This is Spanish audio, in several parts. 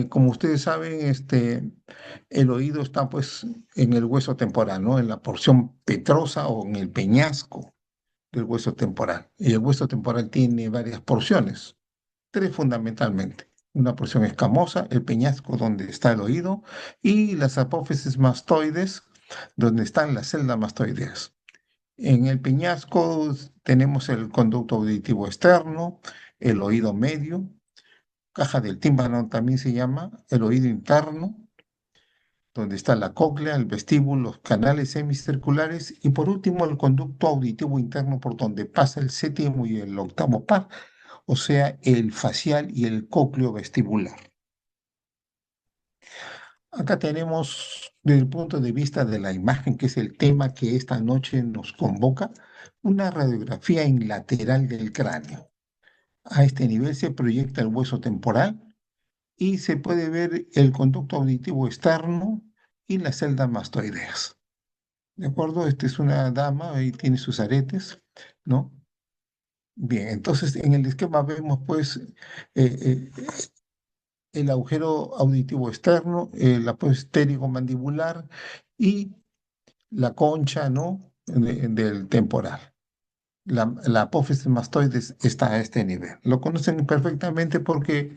Como ustedes saben, el oído está pues en el hueso temporal, ¿no? En la porción petrosa o en el peñasco del hueso temporal. Y el hueso temporal tiene varias porciones, tres fundamentalmente. Una porción escamosa, el peñasco donde está el oído, y las apófisis mastoides, donde están las celdas mastoideas. En el peñasco tenemos el conducto auditivo externo, el oído medio, caja del tímpano también se llama, el oído interno, donde está la cóclea, el vestíbulo, los canales semicirculares y por último el conducto auditivo interno por donde pasa el séptimo y el octavo par, o sea, el facial y el cócleo vestibular. Acá tenemos, desde el punto de vista de la imagen, que es el tema que esta noche nos convoca, una radiografía en lateral del cráneo. A este nivel se proyecta el hueso temporal y se puede ver el conducto auditivo externo y las celdas mastoideas. ¿De acuerdo? Esta es una dama, ahí tiene sus aretes, ¿no? Bien, entonces en el esquema vemos pues el agujero auditivo externo, el apoyo mandibular y la concha, ¿no? Del temporal. La apófisis mastoides está a este nivel. Lo conocen perfectamente porque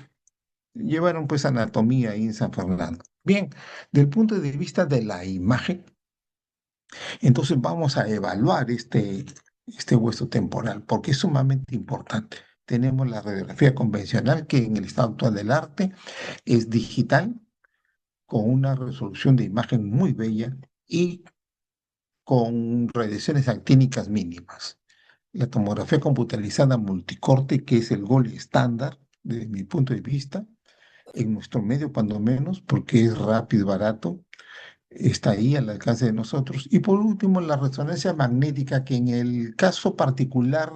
llevaron pues anatomía ahí en San Fernando. Bien, del punto de vista de la imagen, entonces vamos a evaluar este hueso temporal porque es sumamente importante. Tenemos la radiografía convencional que en el estado actual del arte es digital con una resolución de imagen muy bella y con radiaciones actínicas mínimas. La tomografía computarizada multicorte, que es el gol estándar desde mi punto de vista, en nuestro medio cuando menos, porque es rápido y barato, está ahí al alcance de nosotros. Y por último, la resonancia magnética, que en el caso particular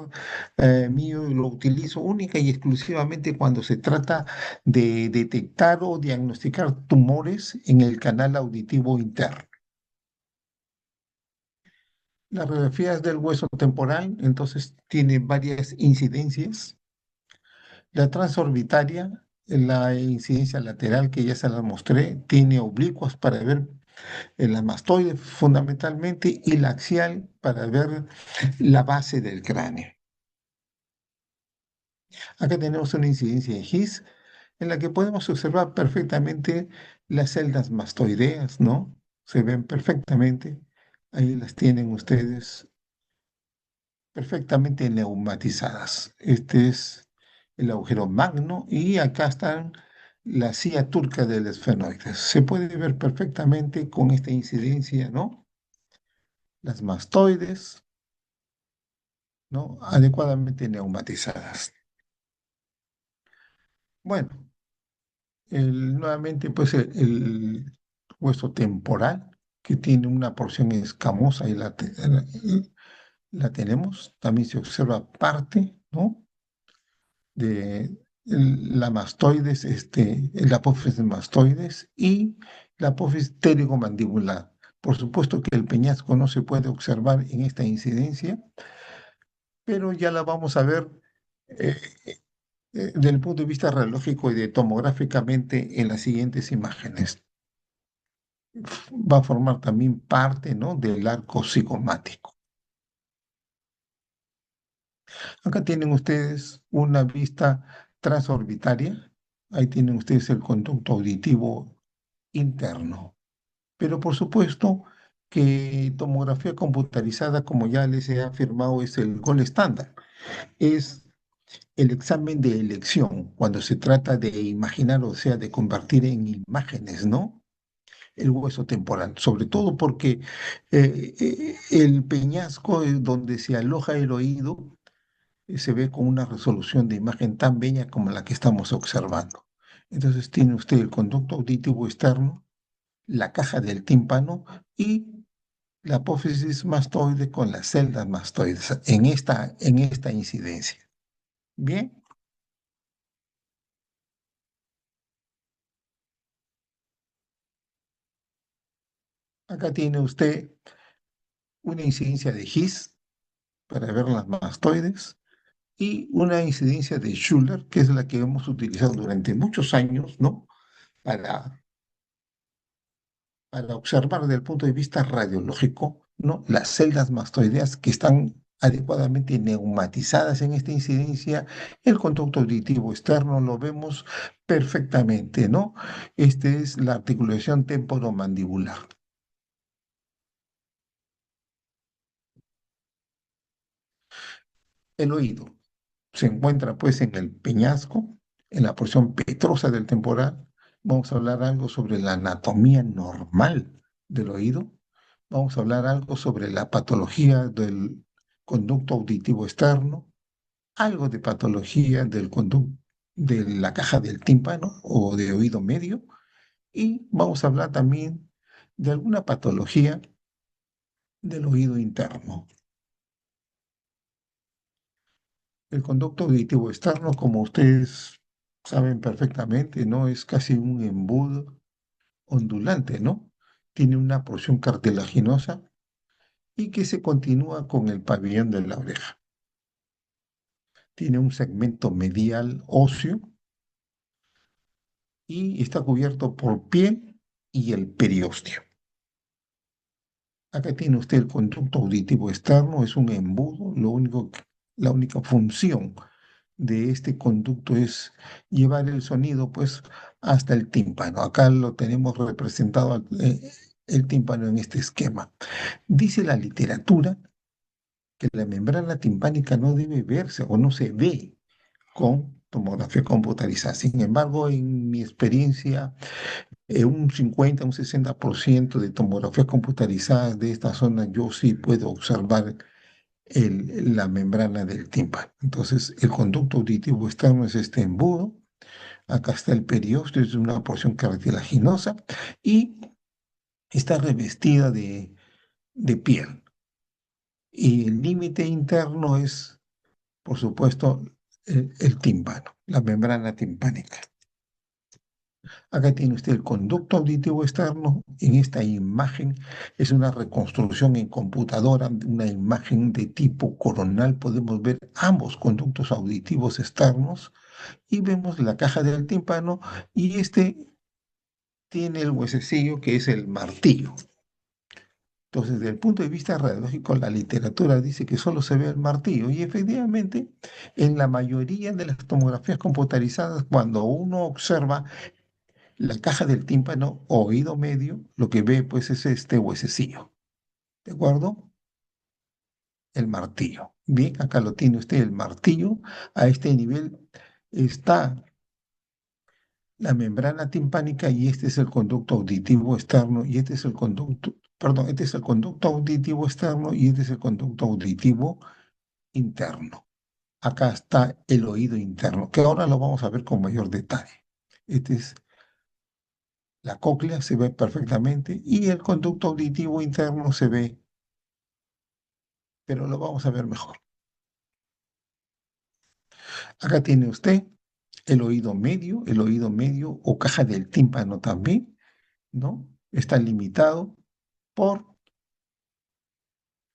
mío lo utilizo única y exclusivamente cuando se trata de detectar o diagnosticar tumores en el canal auditivo interno. Las radiografías del hueso temporal, entonces, tiene varias incidencias. La transorbitaria, la incidencia lateral que ya se la mostré, tiene oblicuas para ver la mastoide fundamentalmente y la axial para ver la base del cráneo. Acá tenemos una incidencia de His en la que podemos observar perfectamente las celdas mastoideas, ¿no? Se ven perfectamente. Ahí las tienen ustedes perfectamente neumatizadas. Este es el agujero magno y acá están la silla turca del esfenoides. Se puede ver perfectamente con esta incidencia, ¿no? Las mastoides, ¿no? Adecuadamente neumatizadas. Bueno, nuevamente pues el hueso temporal que tiene una porción escamosa y la tenemos. También se observa parte, ¿no? De la mastoides, la apófisis mastoides y la apófisis pterigomandibular. Por supuesto que el peñasco no se puede observar en esta incidencia, pero ya la vamos a ver eh, desde el punto de vista radiológico y de tomográficamente en las siguientes imágenes. Va a formar también parte, ¿no? Del arco cigomático. Acá tienen ustedes una vista transorbitaria. Ahí tienen ustedes el conducto auditivo interno. Pero por supuesto que tomografía computarizada, como ya les he afirmado, es el gol estándar. Es el examen de elección cuando se trata de imaginar, o sea, de convertir en imágenes, ¿no? El hueso temporal, sobre todo porque el peñasco donde se aloja el oído se ve con una resolución de imagen tan bella como la que estamos observando. Entonces tiene usted el conducto auditivo externo, la caja del tímpano y la apófisis mastoide con las celdas mastoides en esta incidencia. Bien, acá tiene usted una incidencia de His para ver las mastoides y una incidencia de Schuller, que es la que hemos utilizado durante muchos años, ¿no? Para, para observar desde el punto de vista radiológico, ¿no? Las celdas mastoideas que están adecuadamente neumatizadas en esta incidencia, el conducto auditivo externo lo vemos perfectamente, ¿no? Esta es la articulación temporomandibular. El oído se encuentra pues en el peñasco, en la porción petrosa del temporal. Vamos a hablar algo sobre la anatomía normal del oído. Vamos a hablar algo sobre la patología del conducto auditivo externo, algo de patología del conducto de la caja del tímpano o de oído medio, y vamos a hablar también de alguna patología del oído interno. El conducto auditivo externo, como ustedes saben perfectamente, ¿no? Es casi un embudo ondulante, ¿no? Tiene una porción cartilaginosa y que se continúa con el pabellón de la oreja. Tiene un segmento medial óseo y está cubierto por piel y el periósteo. Acá tiene usted el conducto auditivo externo, es un embudo, la única función de este conducto es llevar el sonido pues hasta el tímpano. Acá lo tenemos representado el tímpano en este esquema. Dice la literatura que la membrana timpánica no debe verse o no se ve con tomografía computarizada. Sin embargo, en mi experiencia, un 50, un 60% de tomografías computarizadas de esta zona, yo sí puedo observar la membrana del tímpano. Entonces, el conducto auditivo externo es este embudo. Acá está el periósteo, es una porción cartilaginosa y está revestida de piel. Y el límite interno es, por supuesto, el tímpano, la membrana timpánica. Acá tiene usted el conducto auditivo externo. En esta imagen es una reconstrucción en computadora, una imagen de tipo coronal. Podemos ver ambos conductos auditivos externos y vemos la caja del tímpano y este tiene el huesecillo que es el martillo. Entonces, desde el punto de vista radiológico, la literatura dice que solo se ve el martillo y efectivamente, en la mayoría de las tomografías computarizadas, cuando uno observa la caja del tímpano o oído medio, lo que ve pues es este huesecillo, ¿de acuerdo? El martillo. Bien, acá lo tiene usted, el martillo. A este nivel está la membrana timpánica y este es el conducto auditivo externo y este es el conducto, perdón, este es el conducto auditivo externo y este es el conducto auditivo interno. Acá está el oído interno, que ahora lo vamos a ver con mayor detalle. Este es la cóclea, se ve perfectamente y el conducto auditivo interno se ve, pero lo vamos a ver mejor. Acá tiene usted el oído medio o caja del tímpano también, ¿no? Está limitado por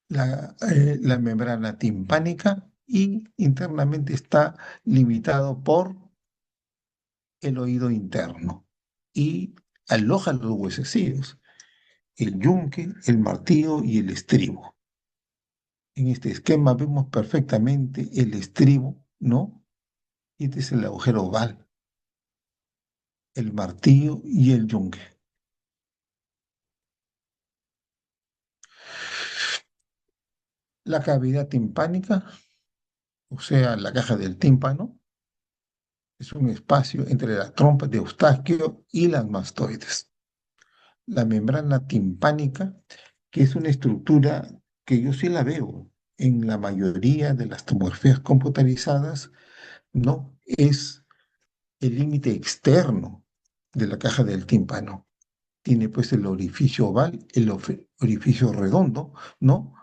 la membrana timpánica y internamente está limitado por el oído interno y aloja los huesecillos, el yunque, el martillo y el estribo. En este esquema vemos perfectamente el estribo, ¿no? Y este es el agujero oval, el martillo y el yunque. La cavidad timpánica, o sea, la caja del tímpano, es un espacio entre la trompa de Eustaquio y las mastoides. La membrana timpánica, que es una estructura que yo sí la veo en la mayoría de las tomografías computarizadas, no es el límite externo de la caja del tímpano. Tiene pues el orificio oval, el orificio redondo, ¿no?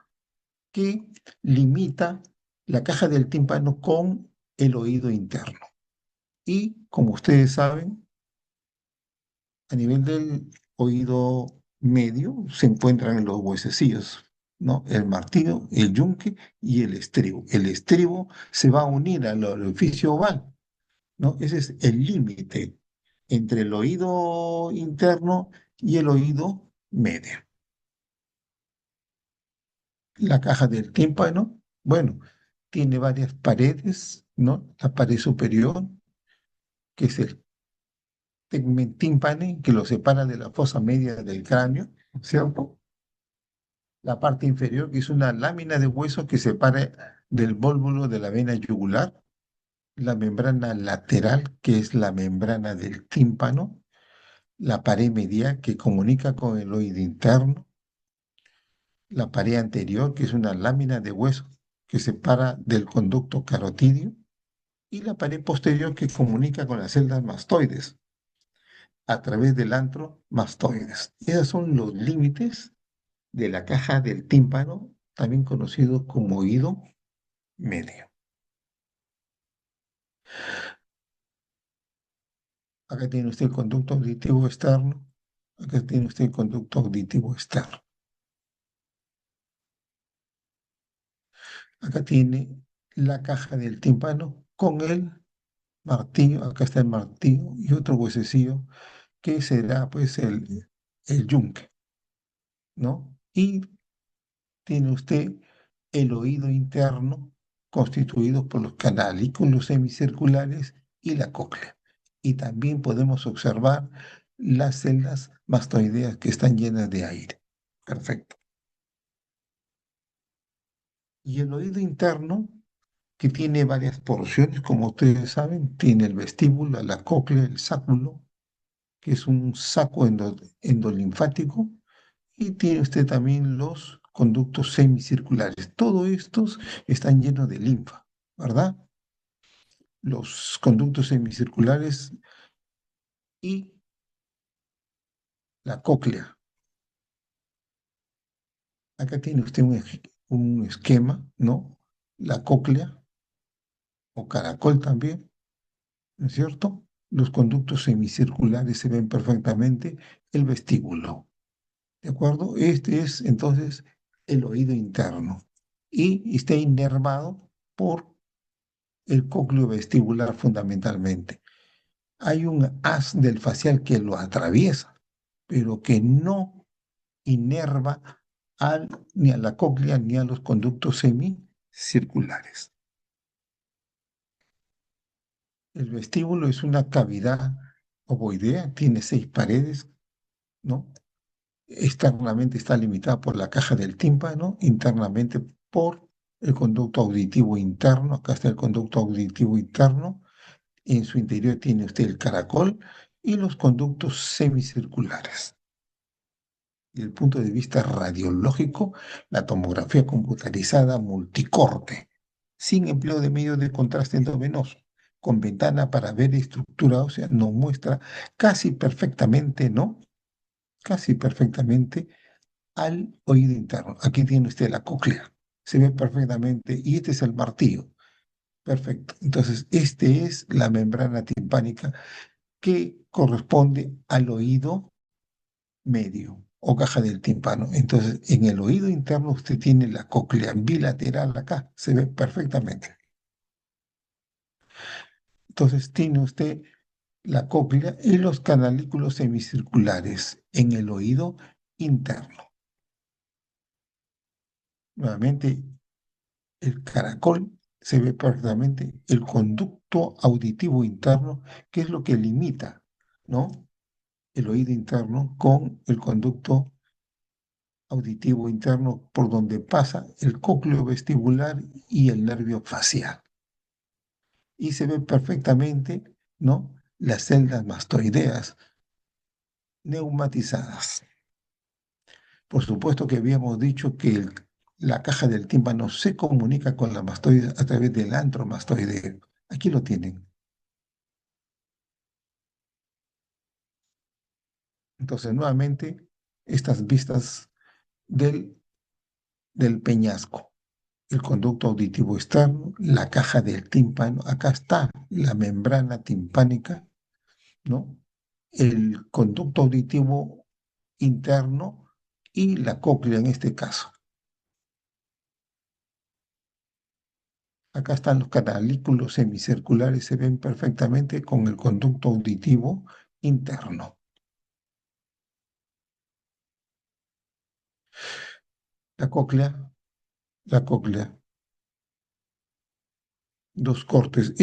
Que limita la caja del tímpano con el oído interno. Y como ustedes saben, a nivel del oído medio se encuentran los huesecillos. ¿no? El martillo, el yunque y el estribo. El estribo se va a unir al orificio oval, ¿no? Ese es el límite entre el oído interno y el oído medio. La caja del tímpano, bueno, tiene varias paredes, ¿no? La pared superior, que es el tegmen tímpane, que lo separa de la fosa media del cráneo, ¿cierto? La parte inferior, que es una lámina de hueso que separa del vólvulo de la vena yugular. La membrana lateral, que es la membrana del tímpano. La pared medial, que comunica con el oído interno. La pared anterior, que es una lámina de hueso que separa del conducto carotídeo. Y la pared posterior, que comunica con las celdas mastoides a través del antro mastoides. Esos son los límites de la caja del tímpano, también conocido como oído medio. Acá tiene usted el conducto auditivo externo. Acá tiene usted el conducto auditivo externo. Acá tiene la caja del tímpano con el martillo. Acá está el martillo y otro huesecillo que será pues el yunque, ¿no? Y tiene usted el oído interno constituido por los canalículos semicirculares y la cóclea. Y también podemos observar las celdas mastoideas que están llenas de aire. Perfecto. Y el oído interno, que tiene varias porciones, como ustedes saben, tiene el vestíbulo, la cóclea, el sáculo, que es un saco endolinfático, y tiene usted también los conductos semicirculares. Todos estos están llenos de linfa, ¿verdad? Los conductos semicirculares y la cóclea. Acá tiene usted un esquema, ¿no? La cóclea o caracol también, ¿no es cierto? Los conductos semicirculares se ven perfectamente, el vestíbulo, ¿de acuerdo? Este es entonces el oído interno y está inervado por el cócleo vestibular fundamentalmente. Hay un haz del facial que lo atraviesa, pero que no inerva ni a la cóclea ni a los conductos semicirculares. El vestíbulo es una cavidad ovoidea, tiene 6 paredes, ¿no? Externamente está limitada por la caja del tímpano, internamente por el conducto auditivo interno. Acá está el conducto auditivo interno. En su interior tiene usted el caracol y los conductos semicirculares. Desde el punto de vista radiológico, la tomografía computarizada multicorte, sin empleo de medios de contraste endovenoso, con ventana para ver estructura ósea, nos muestra casi perfectamente, ¿no? Casi perfectamente al oído interno. Aquí tiene usted la cóclea, se ve perfectamente, y este es el martillo. Perfecto. Entonces, este es la membrana timpánica que corresponde al oído medio o caja del tímpano. Entonces, en el oído interno usted tiene la cóclea bilateral acá, se ve perfectamente. Entonces, tiene usted la cóclea y los canalículos semicirculares en el oído interno. Nuevamente, el caracol se ve perfectamente, el conducto auditivo interno, que es lo que limita, ¿no? El oído interno con el conducto auditivo interno por donde pasa el cócleo vestibular y el nervio facial. Y se ven perfectamente, ¿no? Las celdas mastoideas neumatizadas. Por supuesto que habíamos dicho que la caja del tímpano se comunica con la mastoide a través del antro mastoideo. Aquí lo tienen. Entonces, nuevamente, estas vistas del, del peñasco, el conducto auditivo externo, la caja del tímpano, acá está la membrana timpánica, ¿no? El conducto auditivo interno y la cóclea en este caso. Acá están los canalículos semicirculares, se ven perfectamente con el conducto auditivo interno. La cóclea, la cóclea, dos cortes.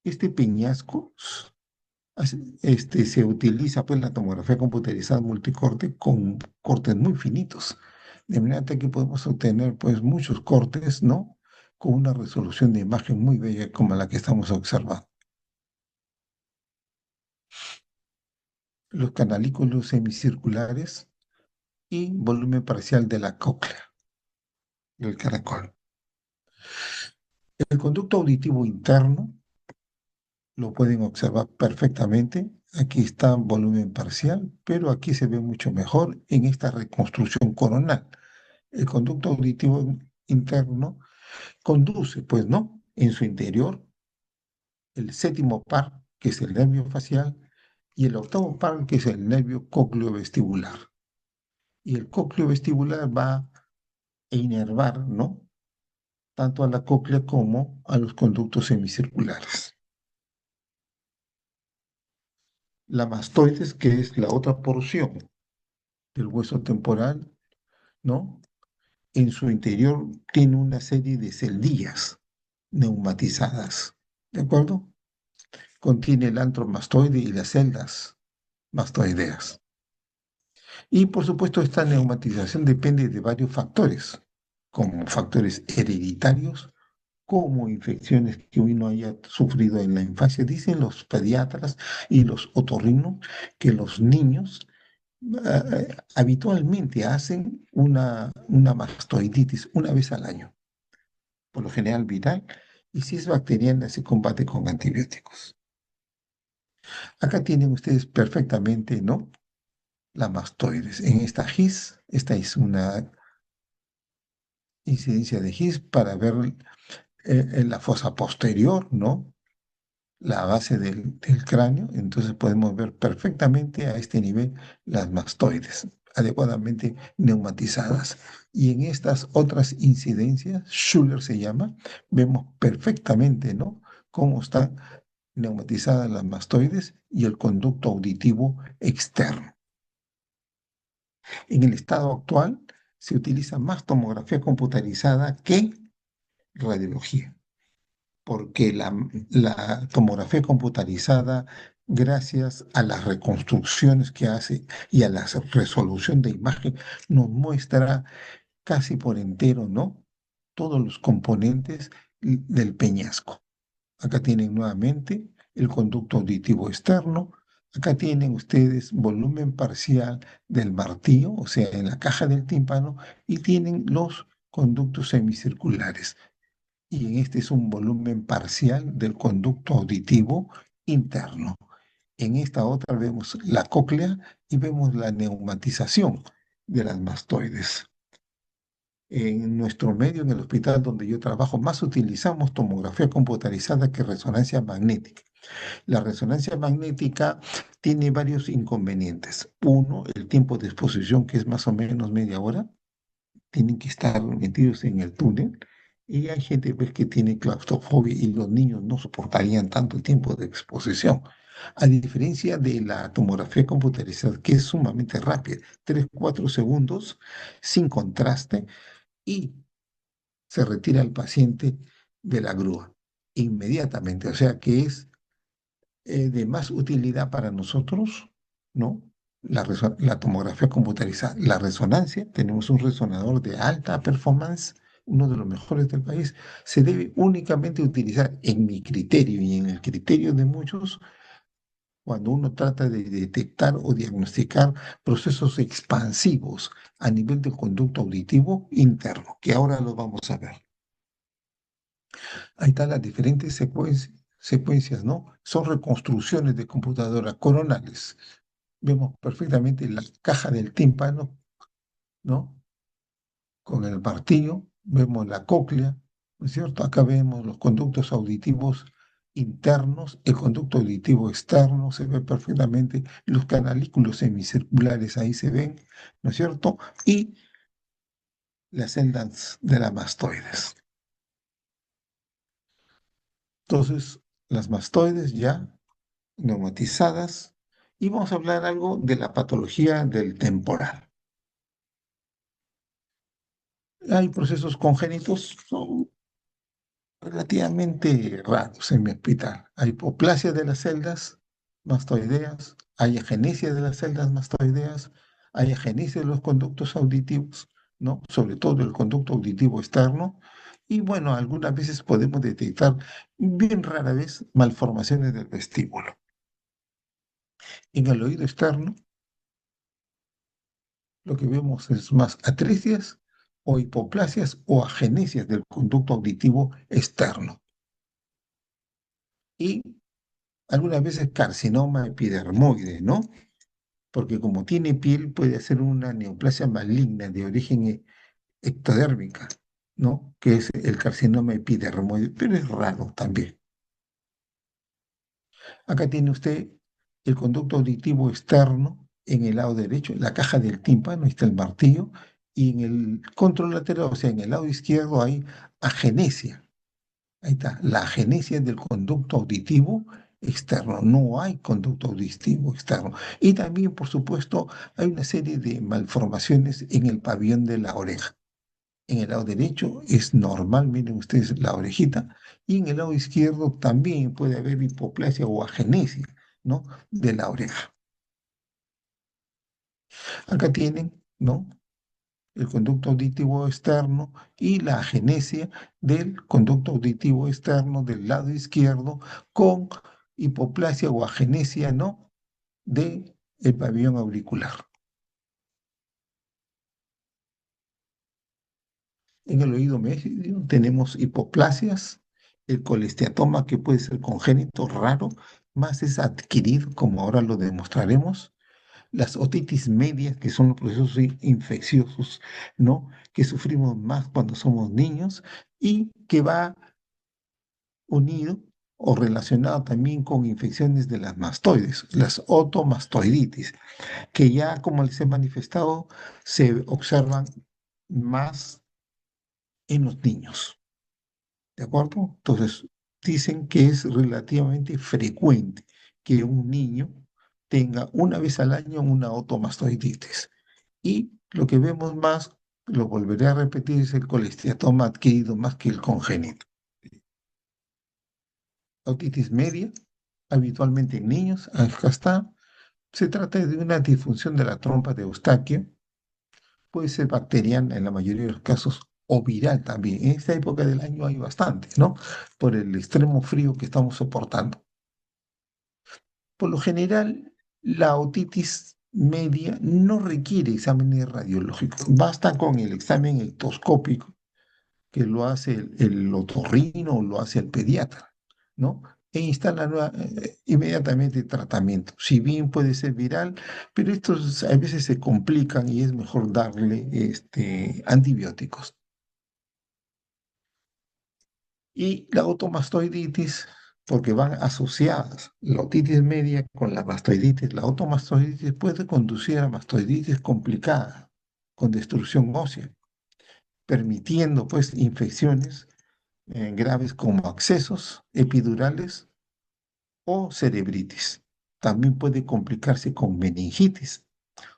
Este peñasco se utiliza pues la tomografía computerizada multicorte con cortes muy finitos, de manera que aquí podemos obtener pues muchos cortes, ¿no? Con una resolución de imagen muy bella como la que estamos observando. Los canalículos semicirculares y volumen parcial de la cóclea, del caracol. El conducto auditivo interno lo pueden observar perfectamente. Aquí está volumen parcial, pero aquí se ve mucho mejor en esta reconstrucción coronal. El conducto auditivo interno conduce, pues, ¿no? En su interior, el séptimo par, que es el nervio facial, y el octavo par, que es el nervio cócleo-vestibular. Y el cócleo-vestibular va a inervar, ¿no? Tanto a la cóclea como a los conductos semicirculares. La mastoides, que es la otra porción del hueso temporal, ¿no? En su interior tiene una serie de celdillas neumatizadas, ¿de acuerdo? Contiene el antromastoide y las celdas mastoideas. Y por supuesto, esta neumatización depende de varios factores, como factores hereditarios, como infecciones que uno haya sufrido en la infancia. Dicen los pediatras y los otorrinos que los niños habitualmente hacen una mastoiditis una vez al año, por lo general viral, y si es bacteriana se combate con antibióticos. Acá tienen ustedes perfectamente, ¿no? La mastoides. En esta GIS, esta es una incidencia de GIS para ver en la fosa posterior, ¿no? La base del cráneo, entonces podemos ver perfectamente a este nivel las mastoides adecuadamente neumatizadas. Y en estas otras incidencias, Schuller se llama, vemos perfectamente, ¿no? Cómo están neumatizadas las mastoides y el conducto auditivo externo. En el estado actual se utiliza más tomografía computarizada que radiología, porque la tomografía computarizada, gracias a las reconstrucciones que hace y a la resolución de imagen, nos muestra casi por entero, ¿no? Todos los componentes del peñasco. Acá tienen nuevamente el conducto auditivo externo. Acá tienen ustedes volumen parcial del martillo, o sea, en la caja del tímpano, y tienen los conductos semicirculares. Y en este es un volumen parcial del conducto auditivo interno. En esta otra vemos la cóclea y vemos la neumatización de las mastoides. En nuestro medio, en el hospital donde yo trabajo, más utilizamos tomografía computarizada que resonancia magnética. La resonancia magnética tiene varios inconvenientes. Uno, el tiempo de exposición, que es más o menos media hora. Tienen que estar metidos en el túnel. Y hay gente pues, que tiene claustrofobia y los niños no soportarían tanto tiempo de exposición. A diferencia de la tomografía computarizada, que es sumamente rápida, 3 4 segundos, sin contraste, y se retira el paciente de la grúa inmediatamente. O sea que es de más utilidad para nosotros, ¿no? La tomografía computarizada, la resonancia, tenemos un resonador de alta performance, uno de los mejores del país, se debe únicamente utilizar en mi criterio y en el criterio de muchos cuando uno trata de detectar o diagnosticar procesos expansivos a nivel del conducto auditivo interno, que ahora lo vamos a ver. Ahí están las diferentes secuencias, ¿no? Son reconstrucciones de computadora coronales. Vemos perfectamente la caja del tímpano, ¿no? Con el martillo, vemos la cóclea, ¿no es cierto? Acá vemos los conductos auditivos internos, el conducto auditivo externo, se ve perfectamente, los canalículos semicirculares ahí se ven, ¿no es cierto? Y las celdas de la mastoides. Entonces, las mastoides ya neumatizadas. Y vamos a hablar algo de la patología del temporal. Hay procesos congénitos, son relativamente raros en mi hospital. Hay hipoplasia de las celdas mastoideas, hay agenesia de las celdas mastoideas, hay agenesia de los conductos auditivos, ¿no? Sobre todo el conducto auditivo externo. Y bueno, algunas veces podemos detectar, bien rara vez, malformaciones del vestíbulo. En el oído externo, lo que vemos es más atresias o hipoplasias o agenesias del conducto auditivo externo. Y algunas veces carcinoma epidermoide, ¿no? Porque como tiene piel, puede hacer una neoplasia maligna de origen ectodérmica, ¿no? Que es el carcinoma epidermoide, pero es raro también. Acá tiene usted el conducto auditivo externo en el lado derecho, la caja del tímpano, ahí está el martillo, y en el control lateral, o sea, en el lado izquierdo hay agenesia. Ahí está, la agenesia del conducto auditivo externo. No hay conducto auditivo externo. Y también, por supuesto, hay una serie de malformaciones en el pabellón de la oreja. En el lado derecho es normal, miren ustedes la orejita, y en el lado izquierdo también puede haber hipoplasia o agenesia, ¿no? De la oreja. Acá tienen, ¿no? El conducto auditivo externo y la agenesia del conducto auditivo externo del lado izquierdo con hipoplasia o agenesia, ¿no? De el pabellón auricular. En el oído medio tenemos hipoplasias, el colesteatoma que puede ser congénito, raro, más es adquirido, como ahora lo demostraremos, las otitis medias, que son los procesos infecciosos, ¿no? Que sufrimos más cuando somos niños y que va unido o relacionado también con infecciones de las mastoides, las otomastoiditis, que ya, como les he manifestado, se observan más en los niños, ¿de acuerdo? Entonces, dicen que es relativamente frecuente que un niño tenga una vez al año una otomastoiditis. Y lo que vemos más, lo volveré a repetir, es el colesteatoma adquirido más que el congénito. Otitis media, habitualmente en niños, acá está. Se trata de una disfunción de la trompa de Eustaquio, puede ser bacteriana en la mayoría de los casos o viral también. En esta época del año hay bastante, ¿no? Por el extremo frío que estamos soportando. Por lo general, la otitis media no requiere exámenes radiológicos, basta con el examen ectoscópico que lo hace el otorrino o lo hace el pediatra, ¿no? E instala inmediatamente tratamiento. Si bien puede ser viral, pero estos a veces se complican y es mejor darle antibióticos. Y la otomastoiditis, porque van asociadas, la otitis media con la mastoiditis, la otomastoiditis puede conducir a mastoiditis complicada, con destrucción ósea, permitiendo pues infecciones graves como accesos epidurales o cerebritis. También puede complicarse con meningitis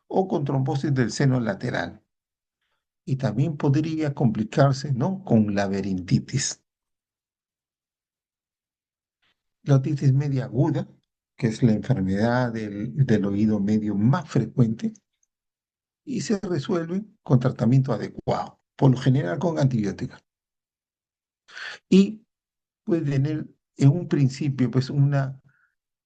o con trombosis del seno lateral. Y también podría complicarse, ¿no? Con laberintitis. La otitis media aguda, que es la enfermedad del oído medio más frecuente, y se resuelve con tratamiento adecuado, por lo general con antibióticos. Y puede tener en un principio pues una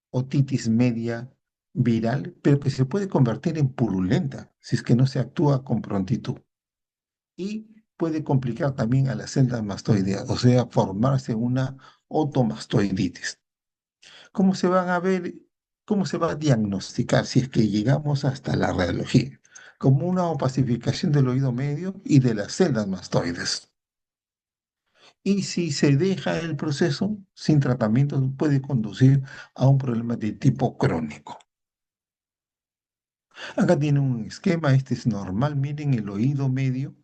otitis media viral, pero que se puede convertir en purulenta si es que no se actúa con prontitud. Y puede complicar también a las células mastoideas, o sea, formarse una otomastoiditis. ¿Cómo se van a ver, cómo se va a diagnosticar si es que llegamos hasta la radiología? Como una opacificación del oído medio y de las células mastoides. Y si se deja el proceso sin tratamiento, puede conducir a un problema de tipo crónico. Acá tiene un esquema, este es normal, miren el oído medio,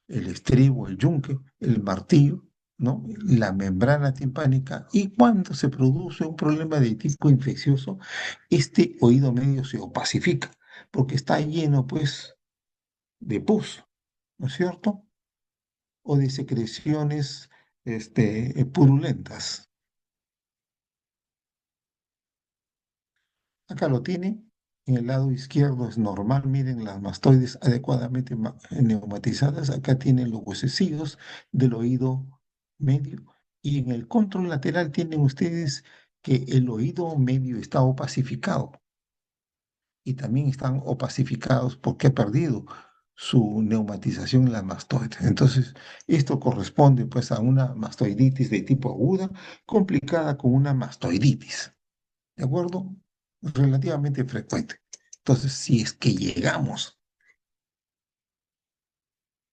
el estribo, el yunque, el martillo, ¿no? La membrana timpánica y cuando se produce un problema de tipo infeccioso, este oído medio se opacifica porque está lleno, pues, de pus, ¿no es cierto? O de secreciones, purulentas. Acá lo tiene. En el lado izquierdo es normal, miren las mastoides adecuadamente neumatizadas. Acá tienen los huesecillos del oído medio. Y en el control lateral tienen ustedes que el oído medio está opacificado. Y también están opacificados porque ha perdido su neumatización en la mastoide. Entonces, esto corresponde pues a una mastoiditis de tipo aguda complicada con una mastoiditis. ¿De acuerdo? Relativamente frecuente. Entonces, si es que llegamos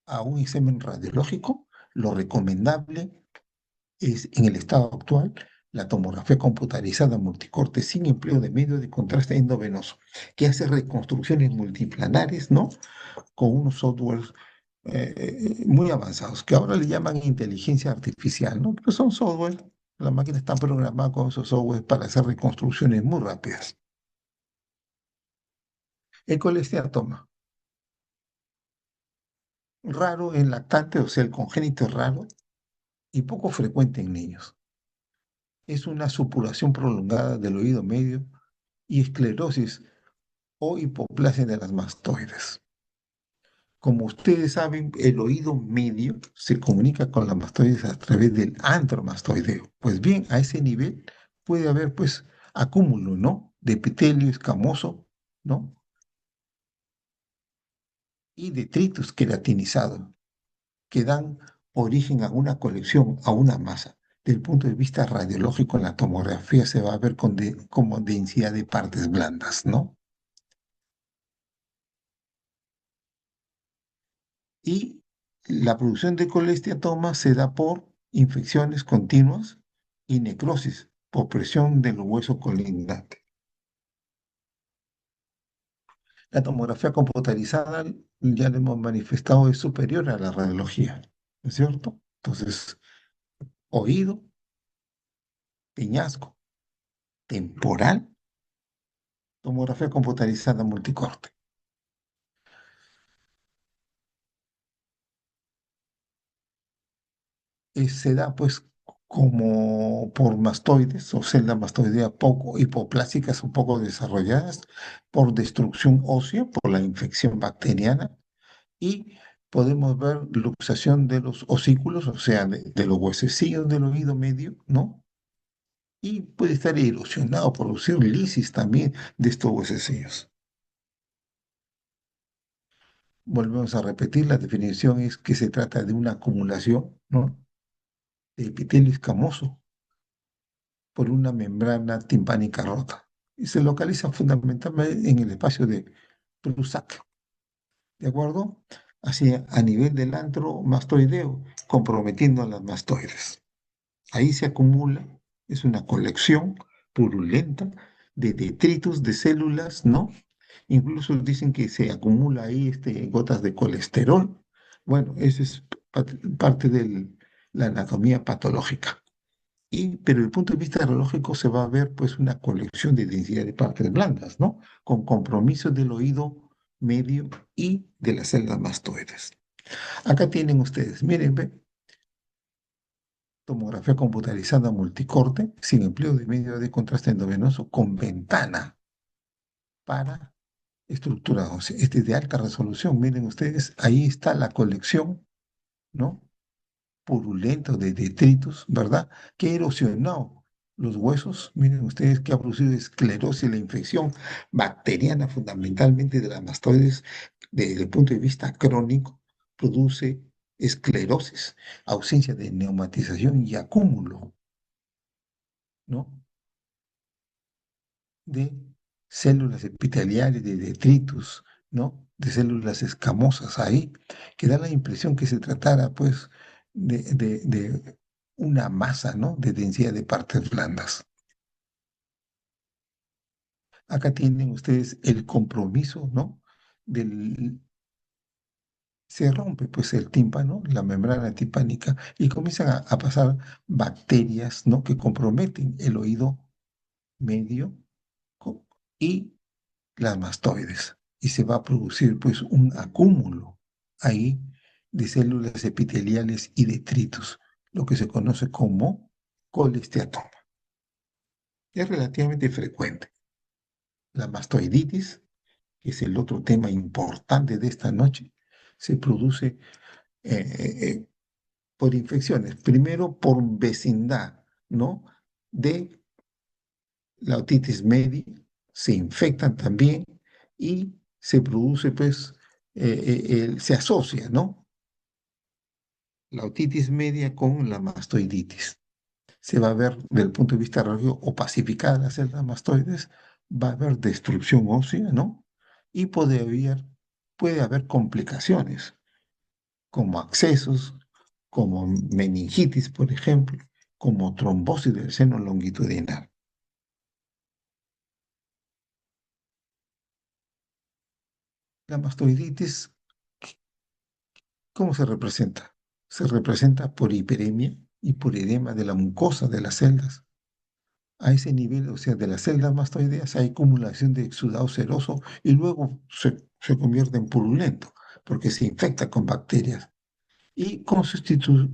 a un examen radiológico, lo recomendable es, en el estado actual, la tomografía computarizada multicorte sin empleo de medio de contraste endovenoso, que hace reconstrucciones multiplanares, ¿no? Con unos softwares muy avanzados, que ahora le llaman inteligencia artificial, ¿no? Pero son software, la máquina está programada con esos software para hacer reconstrucciones muy rápidas. El colesteatoma, raro en lactantes, o sea, el congénito es raro y poco frecuente en niños. Es una supuración prolongada del oído medio y esclerosis o hipoplasia de las mastoides. Como ustedes saben, el oído medio se comunica con la mastoides a través del antromastoideo. Pues bien, a ese nivel puede haber, pues, acúmulo, ¿no? De epitelio escamoso, ¿no? Y detritus queratinizado, que dan origen a una colección, a una masa. Desde el punto de vista radiológico, en la tomografía se va a ver como densidad de partes blandas, ¿no? Y la producción de colesteatoma se da por infecciones continuas y necrosis por presión del hueso colindante. La tomografía computarizada, ya le hemos manifestado, es superior a la radiología, ¿no es cierto? Entonces, oído, peñasco, temporal, tomografía computarizada multicorte. Se da pues como por mastoides o celdas mastoidea poco hipoplásicas un poco desarrolladas, por destrucción ósea, por la infección bacteriana, y podemos ver luxación de los osículos, o sea, de los huesecillos del oído medio, ¿no? Y puede estar erosionado, producir lisis también de estos huesecillos. Volvemos a repetir, la definición es que se trata de una acumulación, ¿no? De epitelio escamoso por una membrana timpánica rota. Y se localiza fundamentalmente en el espacio de Prusac, ¿de acuerdo? Así a nivel del antro mastoideo, comprometiendo a las mastoides. Ahí se acumula, es una colección purulenta de detritos de células, ¿no? Incluso dicen que se acumula ahí gotas de colesterol. Bueno, esa es parte de la anatomía patológica. Pero desde el punto de vista radiológico se va a ver pues una colección de densidad de partes blandas, ¿no? Con compromiso del oído medio y de las células mastoides. Acá tienen ustedes, miren, ve, tomografía computarizada multicorte sin empleo de medio de contraste endovenoso con ventana para estructura ósea. Este es de alta resolución, miren ustedes, ahí está la colección, ¿no? Purulento de detritus, ¿verdad? Que ha erosionado los huesos. Miren ustedes que ha producido esclerosis, la infección bacteriana fundamentalmente de las mastoides desde el punto de vista crónico, produce esclerosis, ausencia de neumatización y acúmulo, ¿no? De células epiteliales, de detritus, ¿no? De células escamosas ahí, que da la impresión que se tratara, pues, de una masa, ¿no? De densidad de partes blandas. Acá tienen ustedes el compromiso, ¿no? Del, se rompe pues el tímpano, la membrana timpánica, y comienzan a pasar bacterias, ¿no? Que comprometen el oído medio co- y las mastoides. Y se va a producir pues un acúmulo ahí de células epiteliales y detritos, lo que se conoce como colesteatoma. Es relativamente frecuente. La mastoiditis, que es el otro tema importante de esta noche, se produce eh, por infecciones. Primero por vecindad, ¿no? De la otitis media, se infectan también y se produce, pues, se asocia, ¿no? La otitis media con la mastoiditis. Se va a ver, desde el punto de vista radiológico, opacificadas las células mastoides, va a haber destrucción ósea, ¿no? Y puede haber complicaciones, como accesos, como meningitis, por ejemplo, como trombosis del seno longitudinal. La mastoiditis, ¿cómo se representa? Se representa por hiperemia y por edema de la mucosa de las celdas. A ese nivel, o sea, de las celdas mastoideas hay acumulación de exudado seroso y luego se convierte en purulento porque se infecta con bacterias y con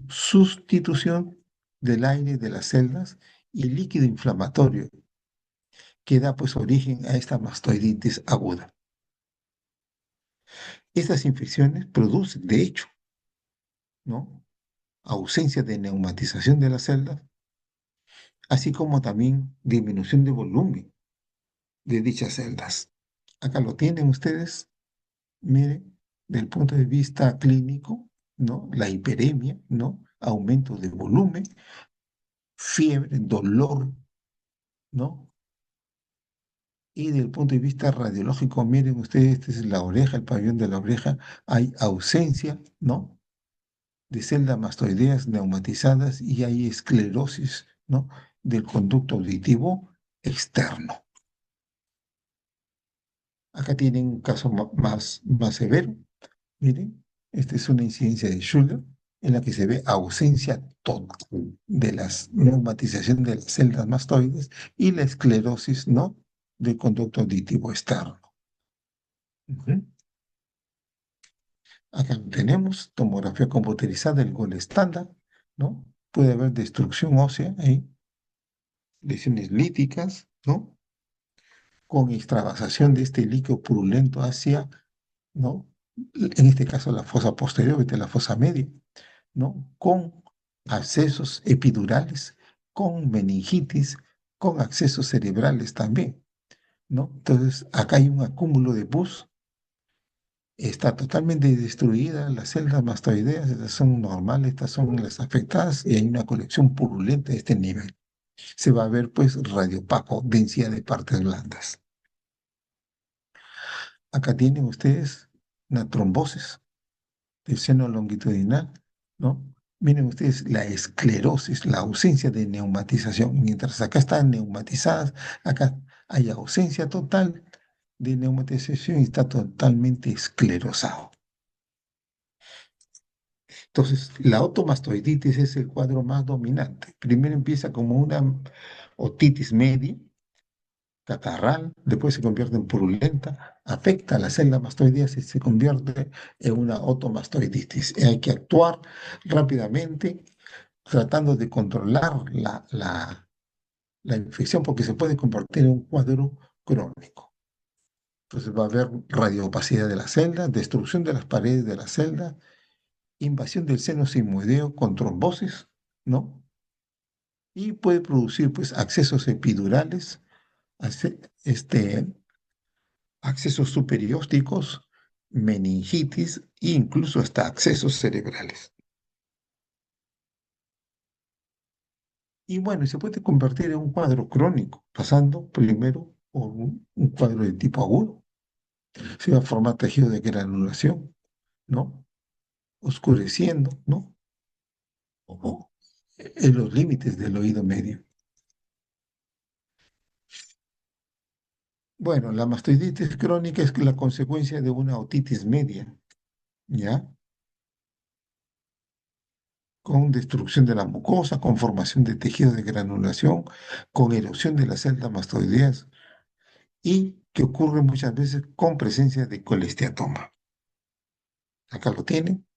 sustitución del aire de las celdas y líquido inflamatorio que da pues origen a esta mastoiditis aguda. Estas infecciones producen, de hecho, ¿no? Ausencia de neumatización de las celdas, así como también disminución de volumen de dichas celdas. Acá lo tienen ustedes, miren, del punto de vista clínico, ¿no? La hiperemia, ¿no? Aumento de volumen, fiebre, dolor, ¿no? Y del punto de vista radiológico, miren ustedes, esta es la oreja, el pabellón de la oreja, hay ausencia, ¿no? De celdas mastoideas neumatizadas y hay esclerosis, ¿no? Del conducto auditivo externo. Acá tienen un caso más severo. Miren, esta es una incidencia de Schüller en la que se ve ausencia total de la neumatización de las celdas mastoides y la esclerosis, ¿no? Del conducto auditivo externo. Ujú. Acá tenemos tomografía computerizada, el gol estándar, ¿no? Puede haber destrucción ósea ahí, lesiones líticas, ¿no? Con extravasación de este líquido purulento hacia, ¿no? En este caso la fosa posterior, de la fosa media, ¿no? Con accesos epidurales, con meningitis, con accesos cerebrales también, ¿no? Entonces, acá hay un acúmulo de pus, está totalmente destruida las células mastoideas, estas son normales, estas son las afectadas y hay una colección purulenta de este nivel. Se va a ver, pues, radiopaco, densidad de partes blandas. Acá tienen ustedes una trombosis del seno longitudinal, ¿no? Miren ustedes la esclerosis, la ausencia de neumatización. Mientras acá están neumatizadas, acá hay ausencia total de neumatización y está totalmente esclerosado. Entonces, la otomastoiditis es el cuadro más dominante. Primero empieza como una otitis media, catarral, después se convierte en purulenta, afecta a las células mastoideas y se convierte en una otomastoiditis. Y hay que actuar rápidamente tratando de controlar la infección porque se puede convertir en un cuadro crónico. Entonces va a haber radioopacidad de la celda, destrucción de las paredes de la celda, invasión del seno sigmoideo con trombosis, ¿no? Y puede producir pues accesos epidurales, este, accesos superiósticos, meningitis e incluso hasta accesos cerebrales. Y bueno, y se puede convertir en un cuadro crónico, pasando primero por un cuadro de tipo agudo. Se va a formar tejido de granulación, ¿no? Oscureciendo, ¿no? O en los límites del oído medio. Bueno, la mastoiditis crónica es la consecuencia de una otitis media, ¿ya? con destrucción de la mucosa, con formación de tejidos de granulación, con erosión de las celdas mastoideas y que ocurre muchas veces con presencia de colesteatoma. Acá lo tienen,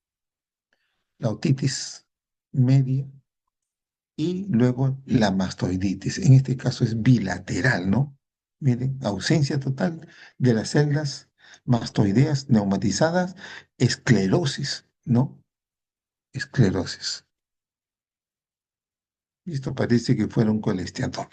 la otitis media y luego la mastoiditis. En este caso es bilateral, ¿no? Miren, ausencia total de las celdas mastoideas neumatizadas, esclerosis, ¿no? Esclerosis. Y esto parece que fuera un colesteatoma.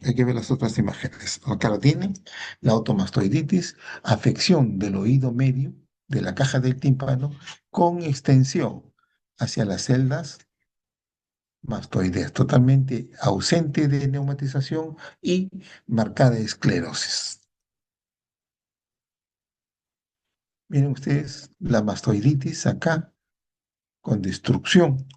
Hay que ver las otras imágenes. Acá lo tienen, la otomastoiditis, afección del oído medio, de la caja del tímpano, con extensión hacia las celdas mastoideas, totalmente ausente de neumatización y marcada esclerosis. Miren ustedes la mastoiditis acá, con destrucción,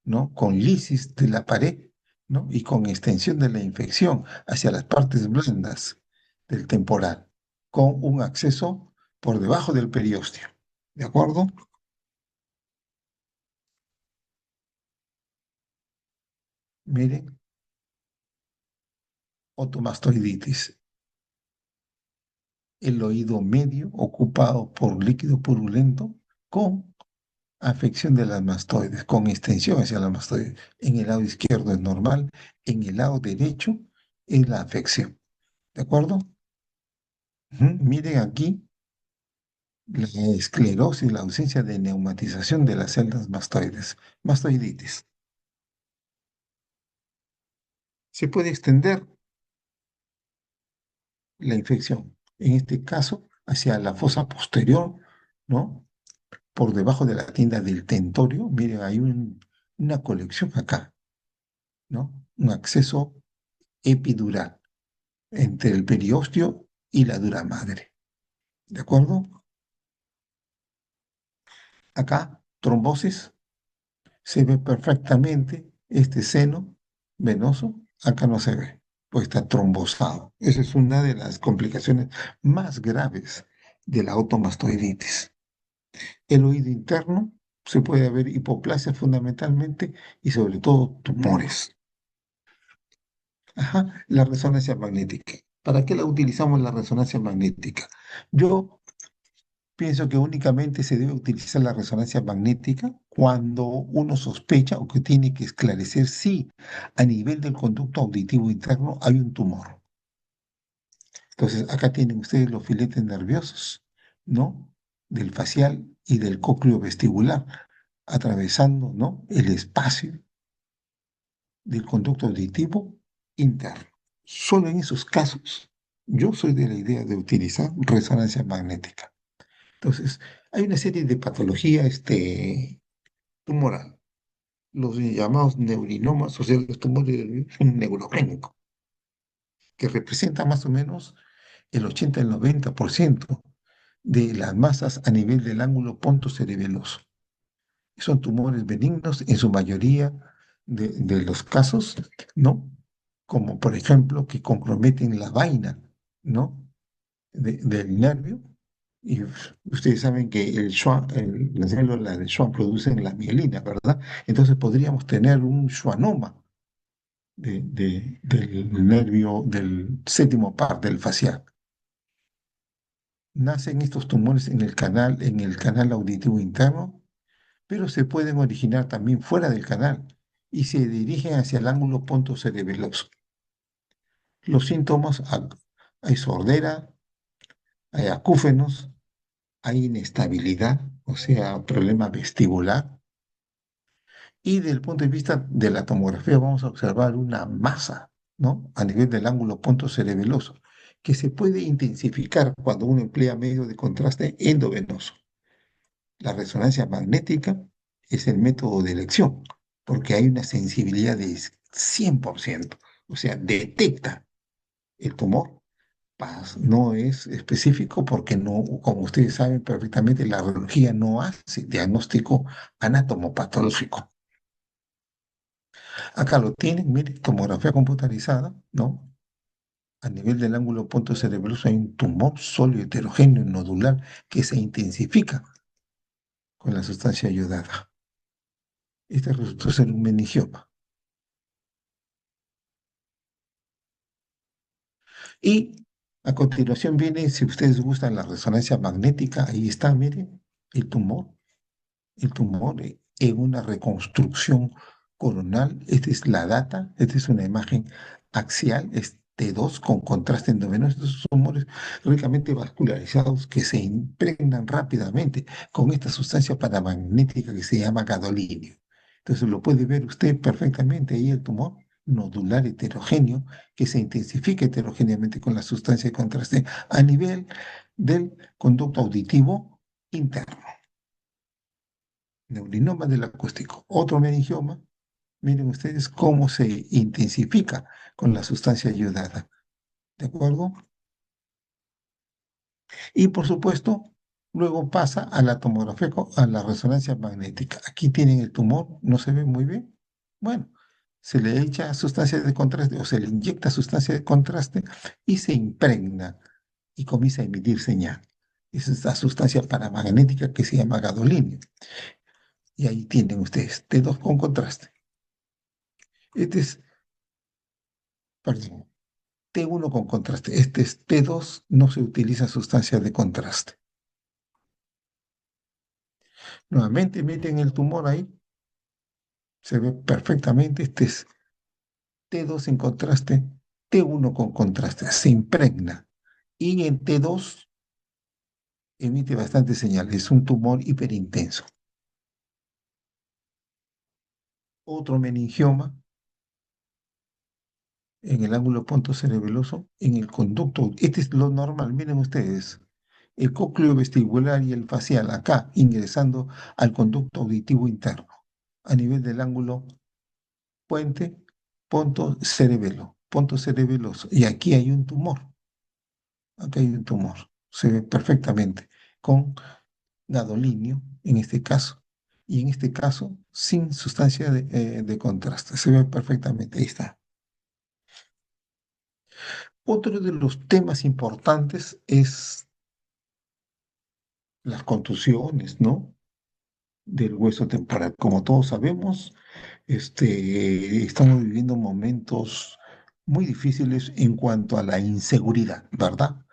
¿no? Con lisis de la pared, ¿no? Y con extensión de la infección hacia las partes blandas del temporal, con un acceso por debajo del periósteo. ¿De acuerdo? Miren, otomastoiditis, el oído medio ocupado por líquido purulento con afección de las mastoides, con extensión hacia las mastoides. En el lado izquierdo es normal, en el lado derecho es la afección. ¿De acuerdo? Ujú. Miren aquí la esclerosis, la ausencia de neumatización de las celdas mastoides, mastoiditis. Se puede extender la infección, en este caso, hacia la fosa posterior, ¿no? Por debajo de la tienda del tentorio, miren, hay una colección acá, ¿no? Un acceso epidural entre el periósteo y la dura madre. ¿De acuerdo? Acá, trombosis, se ve perfectamente este seno venoso, acá no se ve, pues está trombosado. Esa es una de las complicaciones más graves de la otomastoiditis. El oído interno se puede ver hipoplasia fundamentalmente y sobre todo tumores. Ajá, la resonancia magnética. ¿Para qué la utilizamos la resonancia magnética? Yo pienso que únicamente se debe utilizar la resonancia magnética cuando uno sospecha o que tiene que esclarecer si a nivel del conducto auditivo interno hay un tumor. Entonces, acá tienen ustedes los filetes nerviosos, ¿no? Del facial y del cócleo vestibular, atravesando, ¿no? El espacio del conducto auditivo interno. Solo en esos casos, yo soy de la idea de utilizar resonancia magnética. Entonces, hay una serie de patologías tumoral, los llamados neurinomas, o sea, los tumores del neurogénico, que representan más o menos el 80 al 90% de las masas a nivel del ángulo pontocerebeloso. Son tumores benignos en su mayoría de los casos, ¿no? Como por ejemplo que comprometen la vaina, ¿no? Del nervio. Y ustedes saben que las células de Schwann producen la mielina, ¿verdad? Entonces podríamos tener un schwannoma del nervio del séptimo par del facial. Nacen estos tumores en el canal auditivo interno, pero se pueden originar también fuera del canal y se dirigen hacia el ángulo pontocerebeloso. Los síntomas, hay sordera, hay acúfenos, hay inestabilidad, o sea, problema vestibular. Y desde el punto de vista de la tomografía vamos a observar una masa, ¿no? A nivel del ángulo pontocerebeloso, que se puede intensificar cuando uno emplea medio de contraste endovenoso. La resonancia magnética es el método de elección, porque hay una sensibilidad de 100%, o sea, detecta el tumor. No es específico porque no, como ustedes saben perfectamente, la radiología no hace diagnóstico anatomopatológico. Acá lo tienen, miren, tomografía computarizada, ¿no? A nivel del ángulo punto cerebroso hay un tumor sólido heterogéneo nodular que se intensifica con la sustancia ayudada. Este resultó ser un meningioma. Y a continuación viene, si ustedes gustan, la resonancia magnética. Ahí está, miren, el tumor. El tumor en una reconstrucción coronal. Esta es la data, esta es una imagen axial, es T2 con contraste endovenoso. Estos tumores ricamente vascularizados que se impregnan rápidamente con esta sustancia paramagnética que se llama gadolinio. Entonces lo puede ver usted perfectamente ahí el tumor nodular heterogéneo que se intensifica heterogéneamente con la sustancia de contraste a nivel del conducto auditivo interno. Neurinoma del acústico. Otro meningioma, miren ustedes cómo se intensifica con la sustancia ayudada. ¿De acuerdo? Y por supuesto, luego pasa a la tomografía, a la resonancia magnética. Aquí tienen el tumor, no se ve muy bien. Bueno, se le echa sustancia de contraste o se le inyecta sustancia de contraste y se impregna y comienza a emitir señal. Esa es la sustancia paramagnética que se llama gadolinio. Y ahí tienen ustedes T2 con contraste. Este es, perdón, T1 con contraste. Este es T2, no se utiliza sustancia de contraste. Nuevamente meten el tumor ahí, se ve perfectamente. Este es T2 en contraste, T1 con contraste, se impregna. Y en T2 emite bastante señal, es un tumor hiperintenso. Otro meningioma en el ángulo punto cerebeloso, en el conducto. Este es lo normal, miren ustedes. El cócleo vestibular y el facial acá, ingresando al conducto auditivo interno, a nivel del ángulo puente, punto cerebeloso. Y aquí hay un tumor, aquí hay un tumor, se ve perfectamente, con gadolinio en este caso, y en este caso sin sustancia de contraste, se ve perfectamente, ahí está. Otro de los temas importantes es las contusiones, ¿no? Del hueso temporal. Como todos sabemos, estamos viviendo momentos muy difíciles en cuanto a la inseguridad, ¿verdad?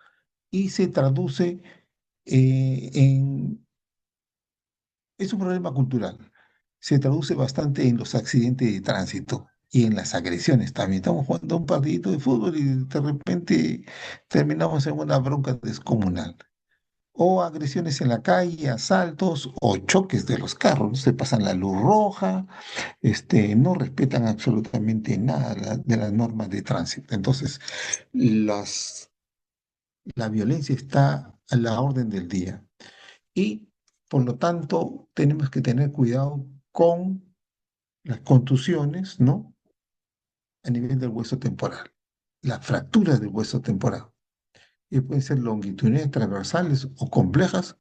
Y se traduce es un problema cultural, se traduce bastante en los accidentes de tránsito y en las agresiones también. Estamos jugando un partidito de fútbol y de repente terminamos en una bronca descomunal. O agresiones en la calle, asaltos o choques de los carros, ¿no? Se pasan la luz roja, no respetan absolutamente nada de las normas de tránsito. Entonces, las, la violencia está a la orden del día y, por lo tanto, tenemos que tener cuidado con las contusiones, ¿no? A nivel del hueso temporal, las fracturas del hueso temporal. Y pueden ser longitudinales, transversales o complejas.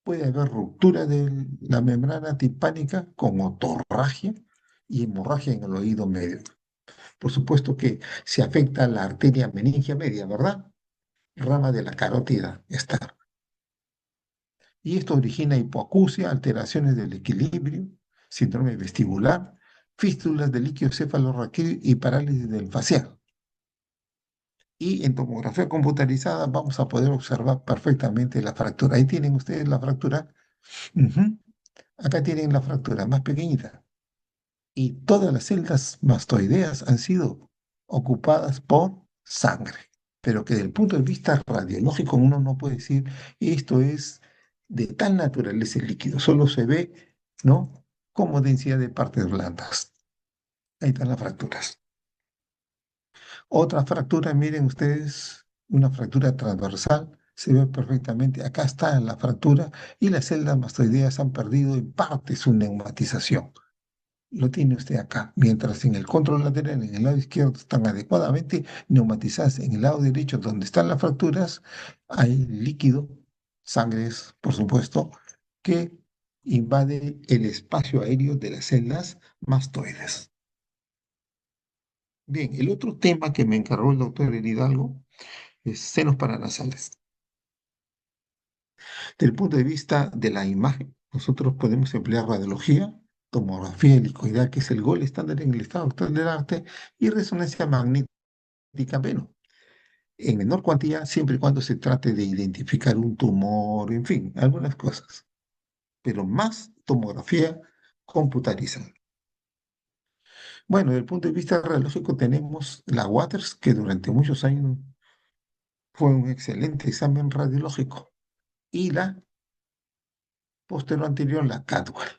Puede haber ruptura de la membrana timpánica con otorragia y hemorragia en el oído medio. Por supuesto que se afecta la arteria meningia media, ¿verdad? Rama de la carótida está. Y esto origina hipoacusia, alteraciones del equilibrio, síndrome vestibular, fístulas del líquido cefalorraquídeo y parálisis del facial. Y en tomografía computarizada vamos a poder observar perfectamente la fractura. Ahí tienen ustedes la fractura. Ujú. Acá tienen la fractura más pequeñita. Y todas las celdas mastoideas han sido ocupadas por sangre. Pero que desde el punto de vista radiológico uno no puede decir esto es de tal naturaleza el líquido, solo se ve, ¿no? Como densidad de partes blandas. Ahí están las fracturas. Otra fractura, miren ustedes, una fractura transversal, se ve perfectamente. Acá está la fractura y las celdas mastoideas han perdido en parte su neumatización. Lo tiene usted acá, mientras en el control lateral, en el lado izquierdo, están adecuadamente neumatizadas. En el lado derecho, donde están las fracturas, hay líquido, sangres, por supuesto, que invade el espacio aéreo de las células mastoides. Bien, el otro tema que me encargó el doctor Hidalgo es senos paranasales. Desde el punto de vista de la imagen, nosotros podemos emplear radiología tomografía helicoidal, que es el gol estándar en el estado actual del arte, y resonancia magnética, bueno, en menor cuantía, siempre y cuando se trate de identificar un tumor, en fin, algunas cosas, pero más tomografía computarizada. Bueno, desde el punto de vista radiológico tenemos la Waters, que durante muchos años fue un excelente examen radiológico, y la posterior anterior, la Cadwell.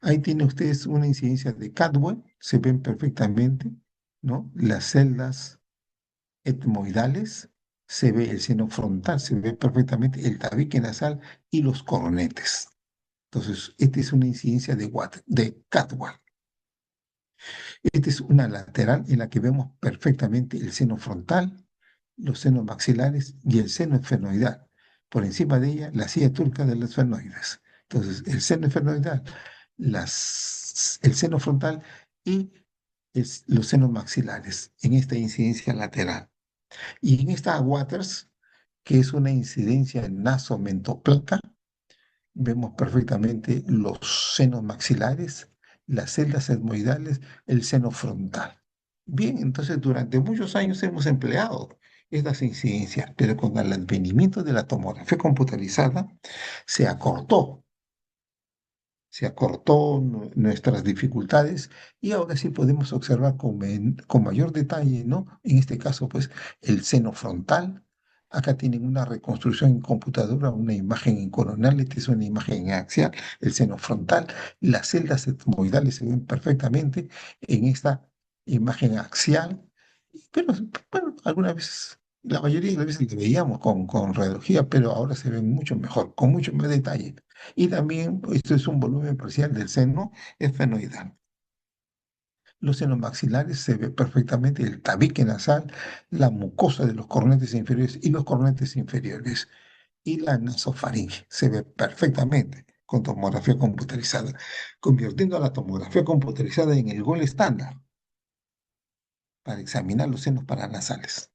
Ahí tiene ustedes una incidencia de Cadwell, se ven perfectamente, ¿no? Las celdas etmoidales, se ve el seno frontal, se ve perfectamente el tabique nasal y los cornetes. Entonces, esta es una incidencia de Cadwell. Esta es una lateral en la que vemos perfectamente el seno frontal, los senos maxilares y el seno esfenoidal. Por encima de ella, la silla turca de las esfenoides. Entonces, el seno esfenoidal, el seno frontal y los senos maxilares en esta incidencia lateral. Y en esta Waters, que es una incidencia nasomentoplaca, vemos perfectamente los senos maxilares, las celdas etmoidales, el seno frontal. Bien, entonces durante muchos años hemos empleado estas incidencias, pero con el advenimiento de la tomografía computarizada se acortó nuestras dificultades y ahora sí podemos observar con mayor detalle, ¿no? En este caso, pues, el seno frontal. Acá tienen una reconstrucción en computadora, una imagen en coronal, esta es una imagen en axial, el seno frontal. Las celdas etmoidales se ven perfectamente en esta imagen axial. Pero, bueno, algunas veces, la mayoría de las veces lo veíamos con radiología, pero ahora se ven mucho mejor, con mucho más detalle. Y también esto es un volumen parcial del seno esfenoidal. Los senos maxilares se ve perfectamente el tabique nasal, la mucosa de los cornetes inferiores y los cornetes inferiores. Y la nasofaringe se ve perfectamente con tomografía computarizada, convirtiendo a la tomografía computarizada en el gol estándar para examinar los senos paranasales.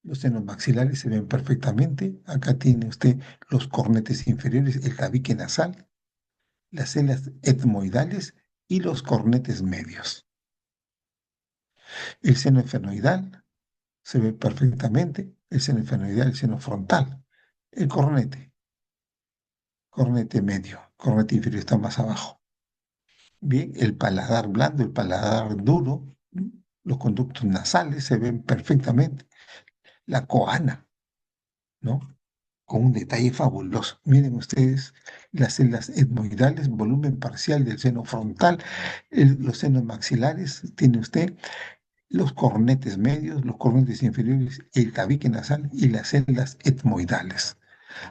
Los senos maxilares se ven perfectamente. Acá tiene usted los cornetes inferiores, el tabique nasal, las celdas etmoidales y los cornetes medios. El seno esfenoidal se ve perfectamente, el seno esfenoidal, el seno frontal, el cornete medio, cornete inferior está más abajo. Bien, el paladar blando, el paladar duro, los conductos nasales se ven perfectamente, la coana, ¿no? Con un detalle fabuloso. Miren ustedes las celdas etmoidales, volumen parcial del seno frontal, los senos maxilares, tiene usted los cornetes medios, los cornetes inferiores, el tabique nasal y las celdas etmoidales.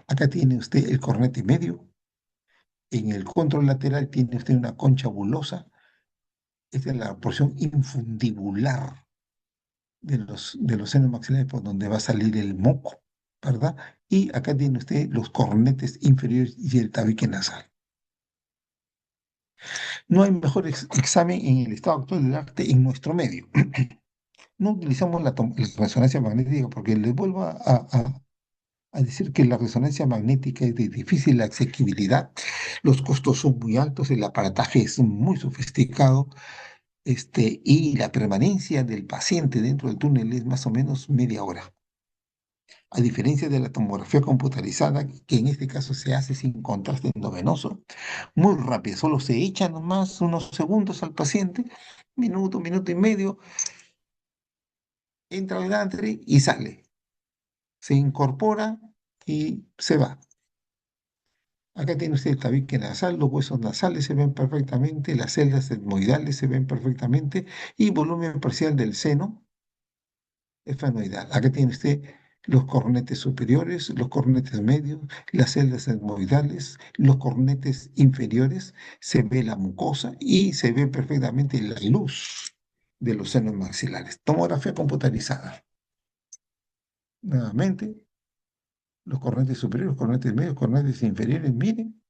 Acá tiene usted el cornete medio, en el control lateral tiene usted una concha bulosa, esta es la porción infundibular de los senos maxilares por donde va a salir el moco, ¿verdad? Y acá tiene usted los cornetes inferiores y el tabique nasal. No hay mejor examen en el estado actual del arte en nuestro medio. No utilizamos la resonancia magnética porque les vuelvo a decir que la resonancia magnética es de difícil asequibilidad, los costos son muy altos, el aparataje es muy sofisticado, y la permanencia del paciente dentro del túnel es más o menos media hora. A diferencia de la tomografía computarizada, que en este caso se hace sin contraste endovenoso, muy rápido, solo se echa nomás unos segundos al paciente, minuto, minuto y medio, entra al gantry y sale, se incorpora y se va. Acá tiene usted el tabique nasal, los huesos nasales se ven perfectamente, las celdas etmoidales se ven perfectamente y volumen parcial del seno esfenoidal. Acá tiene usted los cornetes superiores, los cornetes medios, las celdas etmoidales, los cornetes inferiores, se ve la mucosa y se ve perfectamente la luz de los senos maxilares. Tomografía computarizada. Nuevamente, los cornetes superiores, los cornetes medios, cornetes inferiores, miren,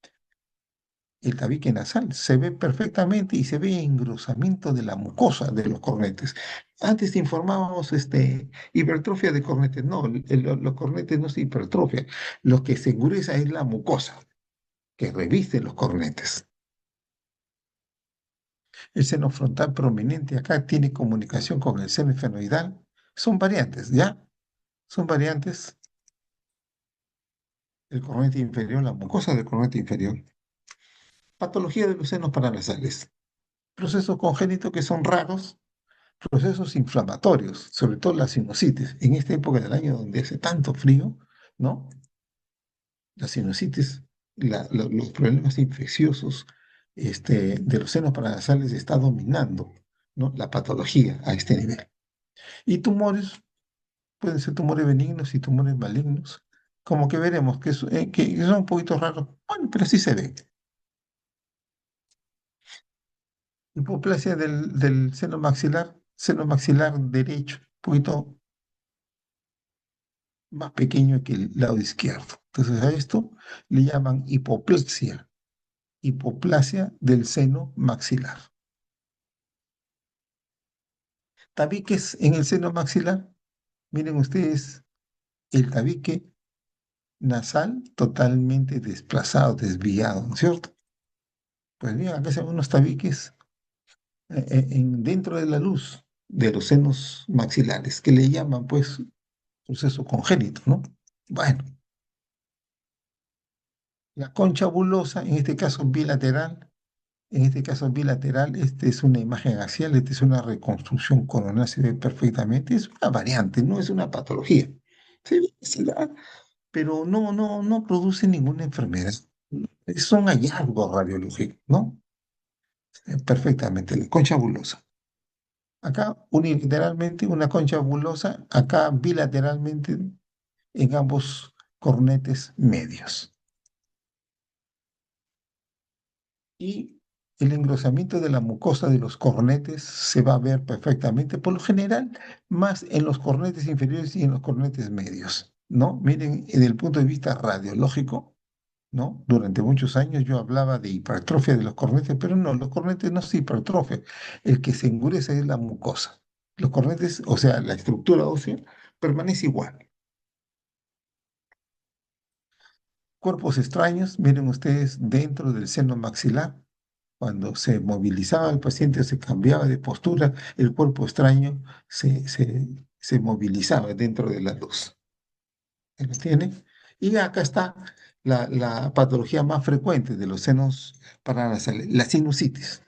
el tabique nasal se ve perfectamente y se ve engrosamiento de la mucosa de los cornetes. Antes informábamos hipertrofia de cornetes. No, los cornetes no se hipertrofian. Lo que se engresa es la mucosa. que reviste los cornetes. El seno frontal prominente acá tiene comunicación con el seno esfenoidal. Son variantes, ¿ya? Son variantes. El cornete inferior, la mucosa del cornete inferior. Patología de los senos paranasales. Procesos congénitos que son raros, procesos inflamatorios, sobre todo la sinusitis. En esta época del año donde hace tanto frío, ¿no? La sinusitis, los problemas infecciosos de los senos paranasales está dominando, ¿no? La patología a este nivel. Y tumores, pueden ser tumores benignos y tumores malignos, como que veremos que son un poquito raros, bueno, pero sí se ven. Hipoplasia del seno maxilar derecho, un poquito más pequeño que el lado izquierdo. Entonces a esto le llaman hipoplasia del seno maxilar. Tabiques en el seno maxilar, miren ustedes, el tabique nasal totalmente desplazado, desviado, ¿no es cierto? Pues bien, acá se ven unos tabiques dentro de la luz de los senos maxilares, que le llaman pues proceso congénito, ¿no? Bueno, la concha bulosa, en este caso bilateral, esta es una imagen axial, esta es una reconstrucción coronal, se ve perfectamente, es una variante, no es una patología. Se da, pero no produce ninguna enfermedad. Son hallazgos radiológicos, ¿no? Perfectamente, la concha bulosa. Acá unilateralmente una concha bulosa, acá bilateralmente en ambos cornetes medios. Y el engrosamiento de la mucosa de los cornetes se va a ver perfectamente, por lo general, más en los cornetes inferiores y en los cornetes medios, ¿no? Miren, desde el punto de vista radiológico, ¿no? Durante muchos años yo hablaba de hipertrofia de los cornetes, pero no, los cornetes no se hipertrofian. El que se endurece es la mucosa. Los cornetes, o sea, la estructura ósea, permanece igual. Cuerpos extraños, miren ustedes, dentro del seno maxilar, cuando se movilizaba el paciente, se cambiaba de postura, el cuerpo extraño se movilizaba dentro de la luz. ¿Ahí lo tiene? Y acá está la patología más frecuente de los senos paranasales, la sinusitis.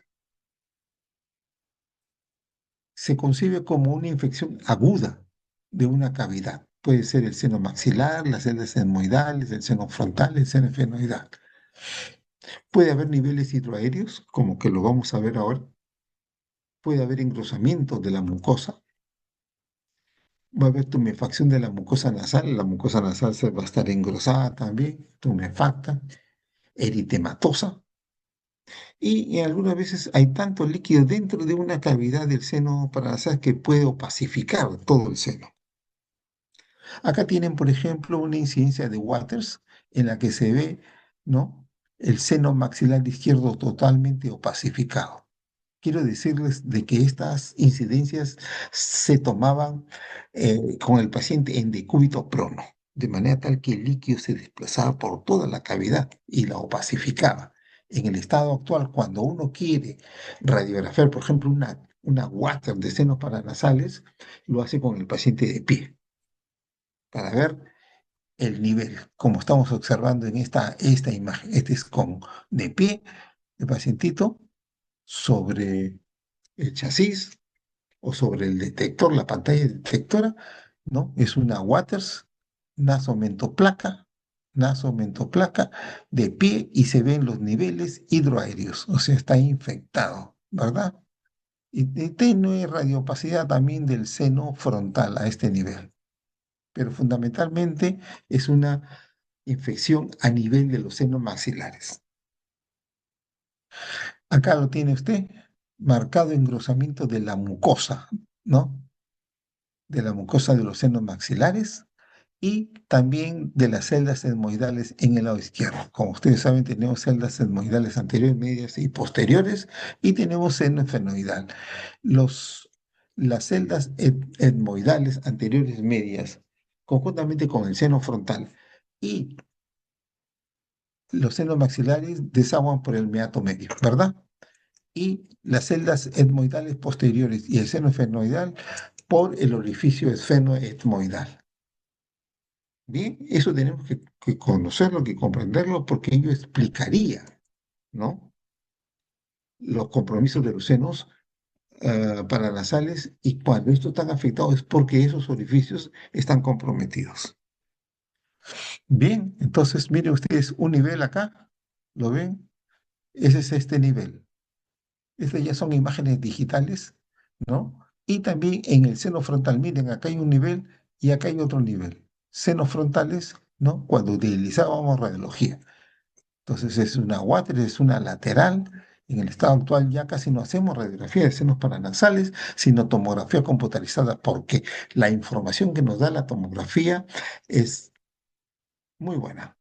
Se concibe como una infección aguda de una cavidad. Puede ser el seno maxilar, las celdas etmoidales, el seno frontal, el seno efenoidal. Puede haber niveles hidroaéreos, como que lo vamos a ver ahora. Puede haber engrosamiento de la mucosa. Va a haber tumefacción de la mucosa nasal se va a estar engrosada también, tumefacta, eritematosa, y algunas veces hay tanto líquido dentro de una cavidad del seno paranasal que puede opacificar todo el seno. Acá tienen, por ejemplo, una incidencia de Waters en la que se ve, ¿no? El seno maxilar izquierdo totalmente opacificado. Quiero decirles de que estas incidencias se tomaban con el paciente en decúbito prono, de manera tal que el líquido se desplazaba por toda la cavidad y la opacificaba. En el estado actual, cuando uno quiere radiografiar, por ejemplo, una Water de senos paranasales, lo hace con el paciente de pie, para ver el nivel, como estamos observando en esta imagen. Este es con de pie, el pacientito sobre el chasis o sobre el detector, la pantalla detectora, ¿no? Es una Waters nasomentoplaca, nasomentoplaca de pie y se ven los niveles hidroaéreos, o sea, está infectado, ¿verdad? Y tiene radiopacidad también del seno frontal a este nivel, pero fundamentalmente es una infección a nivel de los senos maxilares. Acá lo tiene usted, marcado engrosamiento de la mucosa, ¿no? De la mucosa de los senos maxilares y también de las celdas etmoidales en el lado izquierdo. Como ustedes saben, tenemos celdas etmoidales anteriores, medias y posteriores y tenemos seno esfenoidal. Los, las celdas etmoidales anteriores medias, conjuntamente con el seno frontal y los senos maxilares desaguan por el meato medio, ¿verdad? Y las celdas etmoidales posteriores y el seno esfenoidal por el orificio esfenoetmoidal. Bien, eso tenemos que conocerlo, que comprenderlo, porque ello explicaría, ¿no? Los compromisos de los senos paranasales y cuando estos están afectados es porque esos orificios están comprometidos. Bien, entonces miren ustedes un nivel acá, ¿lo ven? Ese es este nivel. Estas ya son imágenes digitales, ¿no? Y también en el seno frontal, miren, acá hay un nivel y acá hay otro nivel. Senos frontales, ¿no? Cuando utilizábamos radiología. Entonces es una water, es una lateral. En el estado actual ya casi no hacemos radiografía de senos paranasales, sino tomografía computarizada, porque la información que nos da la tomografía es muy buena.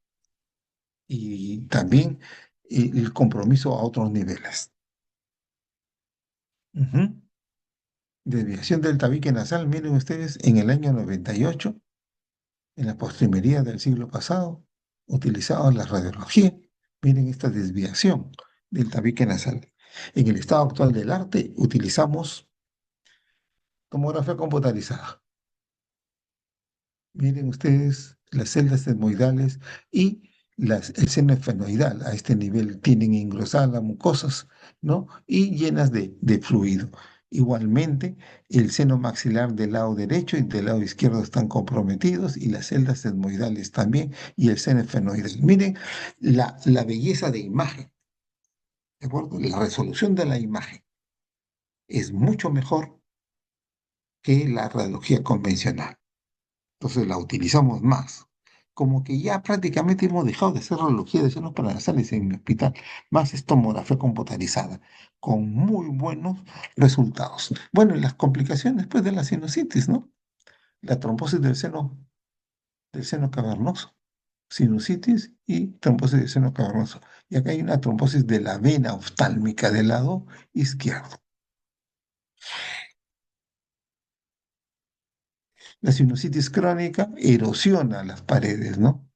Y también el compromiso a otros niveles. Ujú. Desviación del tabique nasal, miren ustedes, en el año 98, en la postrimería del siglo pasado, utilizaban la radiología. Miren esta desviación del tabique nasal. En el estado actual del arte utilizamos tomografía computarizada. Miren ustedes las celdas etmoidales y el seno esfenoidal a este nivel tienen engrosadas las mucosas, ¿no? Y llenas de fluido. Igualmente, el seno maxilar del lado derecho y del lado izquierdo están comprometidos y las celdas etmoidales también y el seno esfenoidal. Miren la belleza de imagen, ¿de acuerdo? La resolución de la imagen es mucho mejor que la radiología convencional. Entonces la utilizamos más. Como que ya prácticamente hemos dejado de hacer radiología de senos paranasales en mi hospital, más es tomografía computarizada, con muy buenos resultados. Bueno, y las complicaciones después de la sinusitis, ¿no? La trombosis del seno cavernoso, sinusitis y trombosis del seno cavernoso. Y acá hay una trombosis de la vena oftálmica del lado izquierdo. La sinusitis crónica erosiona las paredes, ¿no?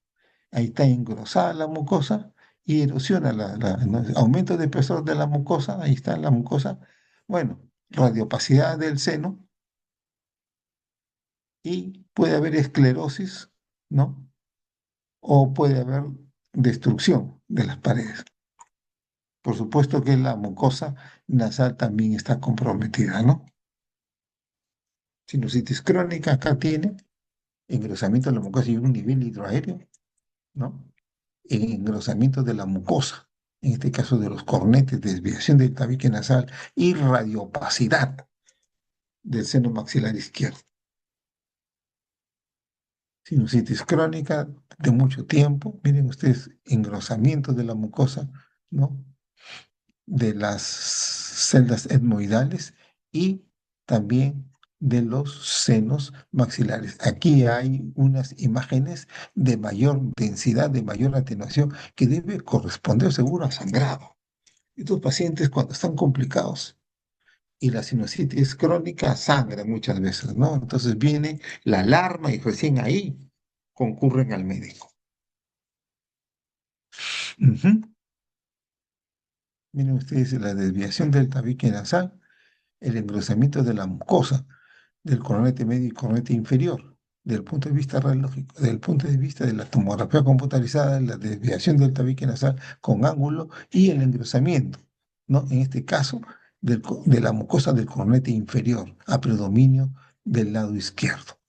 Ahí está engrosada la mucosa y erosiona ¿no? Aumento de espesor de la mucosa, ahí está la mucosa. Bueno, radiopacidad del seno y puede haber esclerosis, ¿no? O puede haber destrucción de las paredes. Por supuesto que la mucosa nasal también está comprometida, ¿no? Sinusitis crónica acá tiene engrosamiento de la mucosa y un nivel hidroaéreo, ¿no? Engrosamiento de la mucosa, en este caso de los cornetes, desviación del tabique nasal y radiopacidad del seno maxilar izquierdo. Sinusitis crónica de mucho tiempo, miren ustedes, engrosamiento de la mucosa, ¿no? De las celdas etmoidales y también de los senos maxilares. Aquí hay unas imágenes de mayor densidad, de mayor atenuación, que debe corresponder seguro a sangrado. Estos pacientes cuando están complicados y la sinusitis crónica sangran muchas veces, ¿no? Entonces viene la alarma y recién ahí concurren al médico. Ujú. Miren ustedes la desviación del tabique nasal, el engrosamiento de la mucosa del coronete medio y coronete inferior, desde el punto de vista radiológico, desde el punto de vista de la tomografía computarizada, la desviación del tabique nasal con ángulo y el engrosamiento, ¿no? En este caso, de la mucosa del coronete inferior a predominio del lado izquierdo.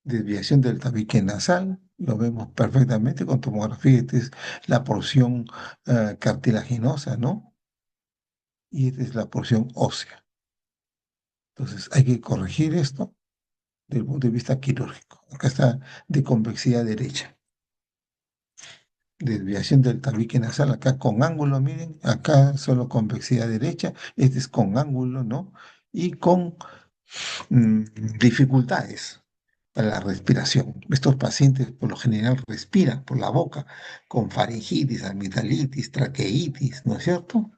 Desviación del tabique nasal, lo vemos perfectamente con tomografía, esta es la porción cartilaginosa, ¿no? Y esta es la porción ósea. Entonces hay que corregir esto desde el punto de vista quirúrgico. Acá está de convexidad derecha. Desviación del tabique nasal, acá con ángulo, miren, acá solo convexidad derecha, este es con ángulo, ¿no? Y con mm, dificultades para la respiración. Estos pacientes por lo general respiran por la boca con faringitis, amigdalitis, traqueitis, ¿no es cierto?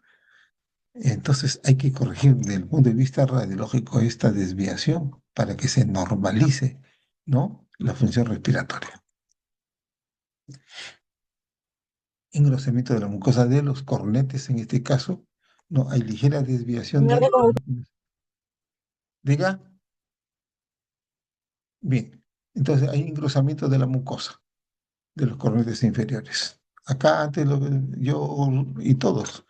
Entonces hay que corregir desde el punto de vista radiológico esta desviación para que se normalice, ¿no? La función respiratoria. Engrosamiento de la mucosa de los cornetes, en este caso, no hay ligera desviación Señor, del... Diga, bien. Entonces hay engrosamiento de la mucosa de los cornetes inferiores. Acá antes yo y todos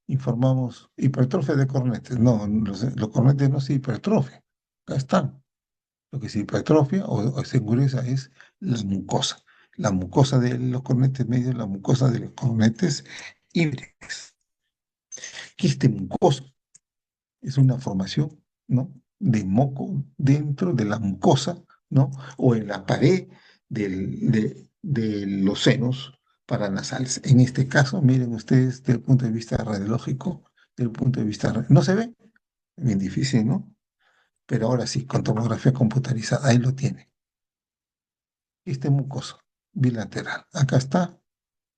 informamos hipertrofia de cornetes. No, los cornetes no se hipertrofian. Acá están. Lo que se hipertrofia o se engruesa es la mucosa. La mucosa de los cornetes medios, la mucosa de los cornetes inferiores. Quiste mucoso es una formación, ¿no? De moco dentro de la mucosa, ¿no? O en la pared de los senos paranasales. En este caso, miren ustedes, desde el punto de vista radiológico, desde el punto de vista... ¿No se ve? Bien difícil, ¿no? Pero ahora sí, con tomografía computarizada, ahí lo tiene. Este mucoso bilateral. Acá está.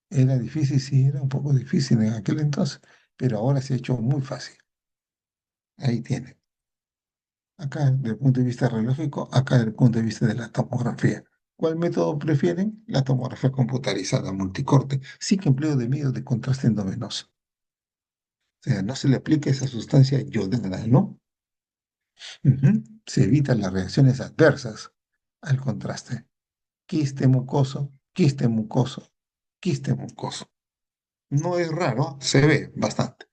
Era difícil, sí, era un poco difícil en aquel entonces, pero ahora se ha hecho muy fácil. Ahí tiene. Acá, desde el punto de vista radiológico, acá desde el punto de vista de la tomografía. ¿Cuál método prefieren? La tomografía computarizada multicorte, sin empleo de medios de contraste endovenoso. O sea, no se le aplica esa sustancia yodada, ¿no? Ujú. Se evitan las reacciones adversas al contraste. Quiste mucoso, quiste mucoso, quiste mucoso. No es raro, se ve bastante.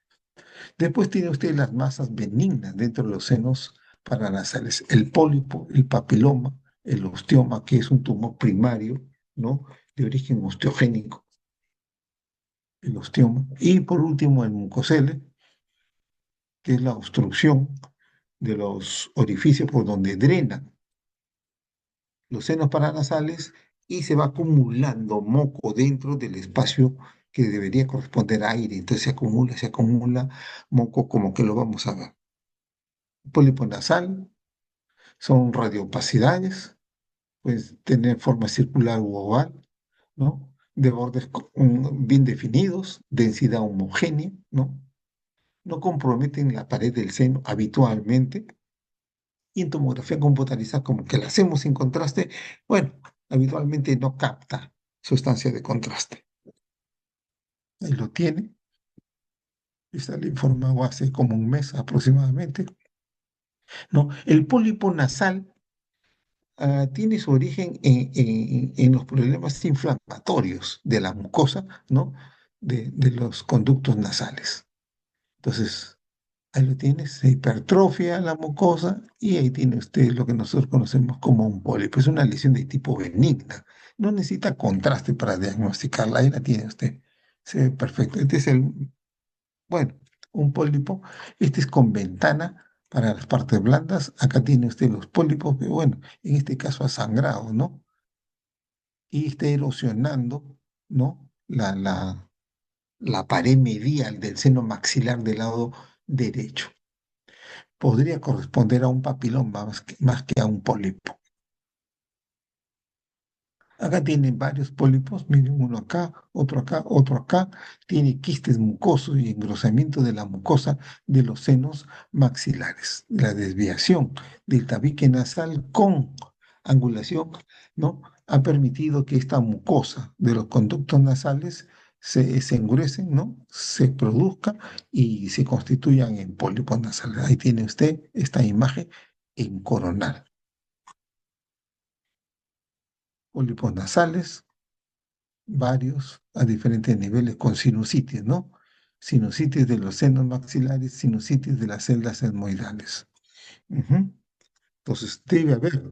Después tiene usted las masas benignas dentro de los senos paranasales, el pólipo, el papiloma, el osteoma, que es un tumor primario, ¿no? De origen osteogénico, el osteoma. Y por último, el mucosele, que es la obstrucción de los orificios por donde drenan los senos paranasales y se va acumulando moco dentro del espacio que debería corresponder a aire. Entonces se acumula moco como que lo vamos a ver. Pólipo nasal son radiopacidades, pues tener forma circular u oval, ¿no? De bordes bien definidos, densidad homogénea, ¿no? No comprometen la pared del seno habitualmente. Y en tomografía computarizada, como que la hacemos sin contraste, bueno, habitualmente no capta sustancia de contraste. Ahí lo tiene. Está le informado hace como un mes aproximadamente, ¿no? El pólipo nasal tiene su origen en los problemas inflamatorios de la mucosa, ¿no? De los conductos nasales. Entonces, ahí lo tiene, se hipertrofia la mucosa y ahí tiene usted lo que nosotros conocemos como un pólipo. Es una lesión de tipo benigna. No necesita contraste para diagnosticarla, ahí la tiene usted. Se ve perfecto. Este es bueno, un pólipo. Este es con ventana para las partes blandas. Acá tiene usted los pólipos, que bueno, en este caso ha sangrado, ¿no? Y está erosionando, ¿no? La pared medial del seno maxilar del lado derecho. Podría corresponder a un papiloma más que a un pólipo. Acá tienen varios pólipos, miren, uno acá, otro acá, otro acá. Tiene quistes mucosos y engrosamiento de la mucosa de los senos maxilares. La desviación del tabique nasal con angulación, ¿no? Ha permitido que esta mucosa de los conductos nasales se engruesen, ¿no? Se produzca y se constituyan en pólipos nasales. Ahí tiene usted esta imagen en coronal. Pólipos nasales varios a diferentes niveles con sinusitis, ¿no? Sinusitis de los senos maxilares, sinusitis de las celdas etmoidales. Ujú. Entonces, debe haber